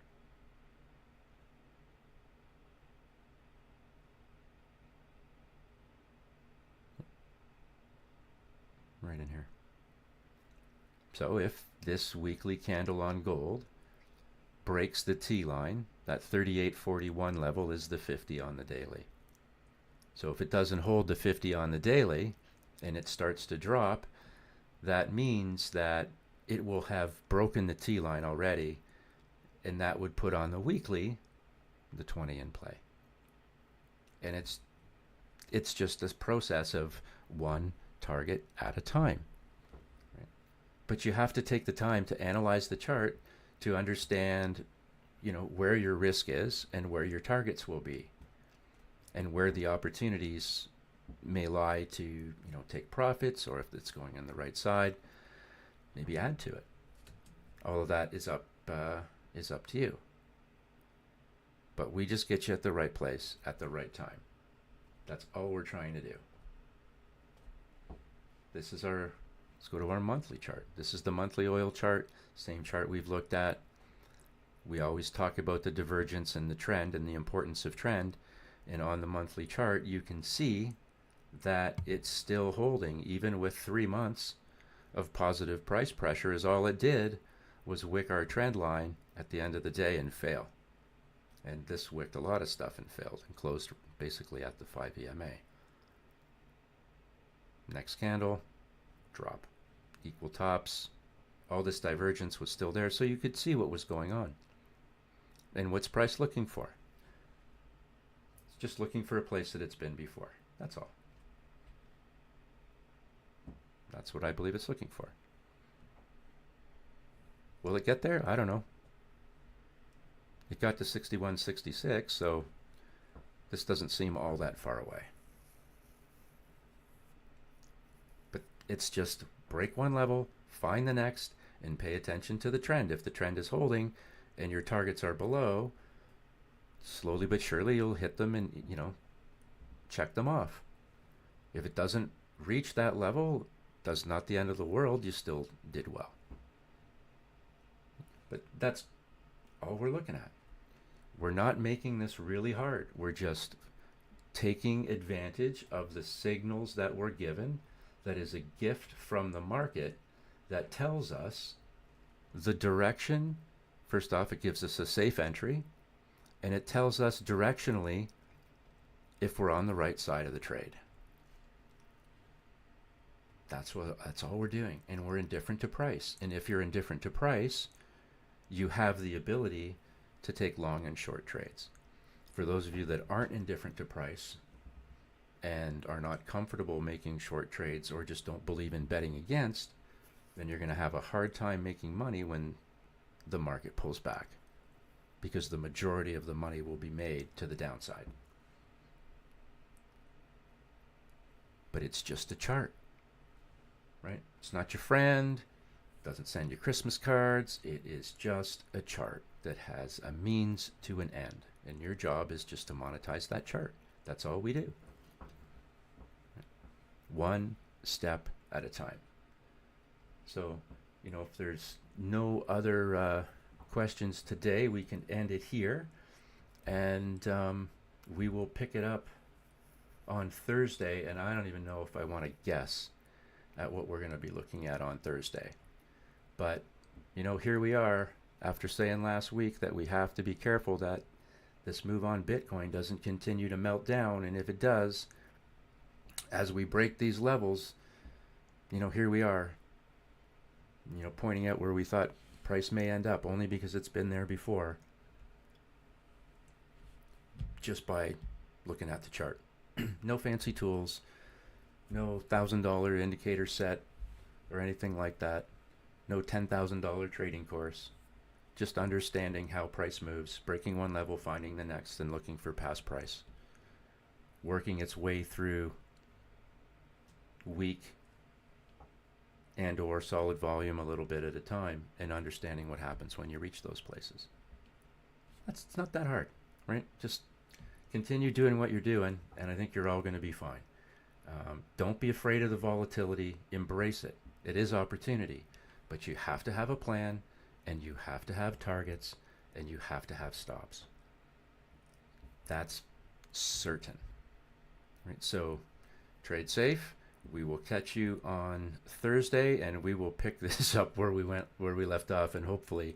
S1: Right in here. So if this weekly candle on gold breaks the T line, that 38.41 level is the 50 on the daily. So if it doesn't hold the 50 on the daily and it starts to drop, that means that it will have broken the T line already, and that would put on the weekly the 20 in play. And it's just this process of one target at a time. Right? But you have to take the time to analyze the chart to understand, where your risk is and where your targets will be, and where the opportunities may lie to, take profits, or if it's going on the right side, maybe add to it. All of that is up to you. But we just get you at the right place at the right time. That's all we're trying to do. This is our, let's go to our monthly chart. This is the monthly oil chart, same chart we've looked at. We always talk about the divergence and the trend and the importance of trend. And on the monthly chart, you can see that it's still holding, even with 3 months of positive price pressure. Is all it did was wick our trend line at the end of the day and fail. And this wicked a lot of stuff and failed and closed basically at the 5 EMA. Next candle, drop. Equal tops. All this divergence was still there, so you could see what was going on. And what's price looking for? It's just looking for a place that it's been before. That's all. That's what I believe it's looking for. Will it get there? I don't know. It got to 61.66, so this doesn't seem all that far away. But it's just break one level, find the next, and pay attention to the trend. If the trend is holding and your targets are below, slowly but surely you'll hit them and, check them off. If it doesn't reach that level, that's not the end of the world. You still did well. But that's all we're looking at. We're not making this really hard. We're just taking advantage of the signals that we're given. That is a gift from the market that tells us the direction. First off, it gives us a safe entry, and it tells us directionally if we're on the right side of the trade. That's all we're doing, and we're indifferent to price. And if you're indifferent to price, you have the ability to take long and short trades. For those of you that aren't indifferent to price and are not comfortable making short trades or just don't believe in betting against, then you're going to have a hard time making money when the market pulls back, because the majority of the money will be made to the downside. But it's just a chart, right? It's not your friend, doesn't send you Christmas cards. It is just a chart that has a means to an end, and your job is just to monetize that chart. That's all we do. One step at a time. So, if there's no other questions today, we can end it here, and we will pick it up on Thursday. And I don't even know if I want to guess at what we're going to be looking at on Thursday. But, here we are after saying last week that we have to be careful that this move on Bitcoin doesn't continue to melt down. And if it does, as we break these levels, here we are, pointing out where we thought price may end up, only because it's been there before, just by looking at the chart. No fancy tools, no $1,000 indicator set or anything like that, no $10,000 trading course, just understanding how price moves, breaking one level, finding the next, and looking for past price, working its way through weak and or solid volume a little bit at a time, and understanding what happens when you reach those places. It's not that hard, right? Just continue doing what you're doing, and I think you're all going to be fine. Don't be afraid of the volatility. Embrace it. It is opportunity, but you have to have a plan, and you have to have targets, and you have to have stops. That's certain, right? So trade safe. We will catch you on Thursday, and we will pick this up where we left off, and hopefully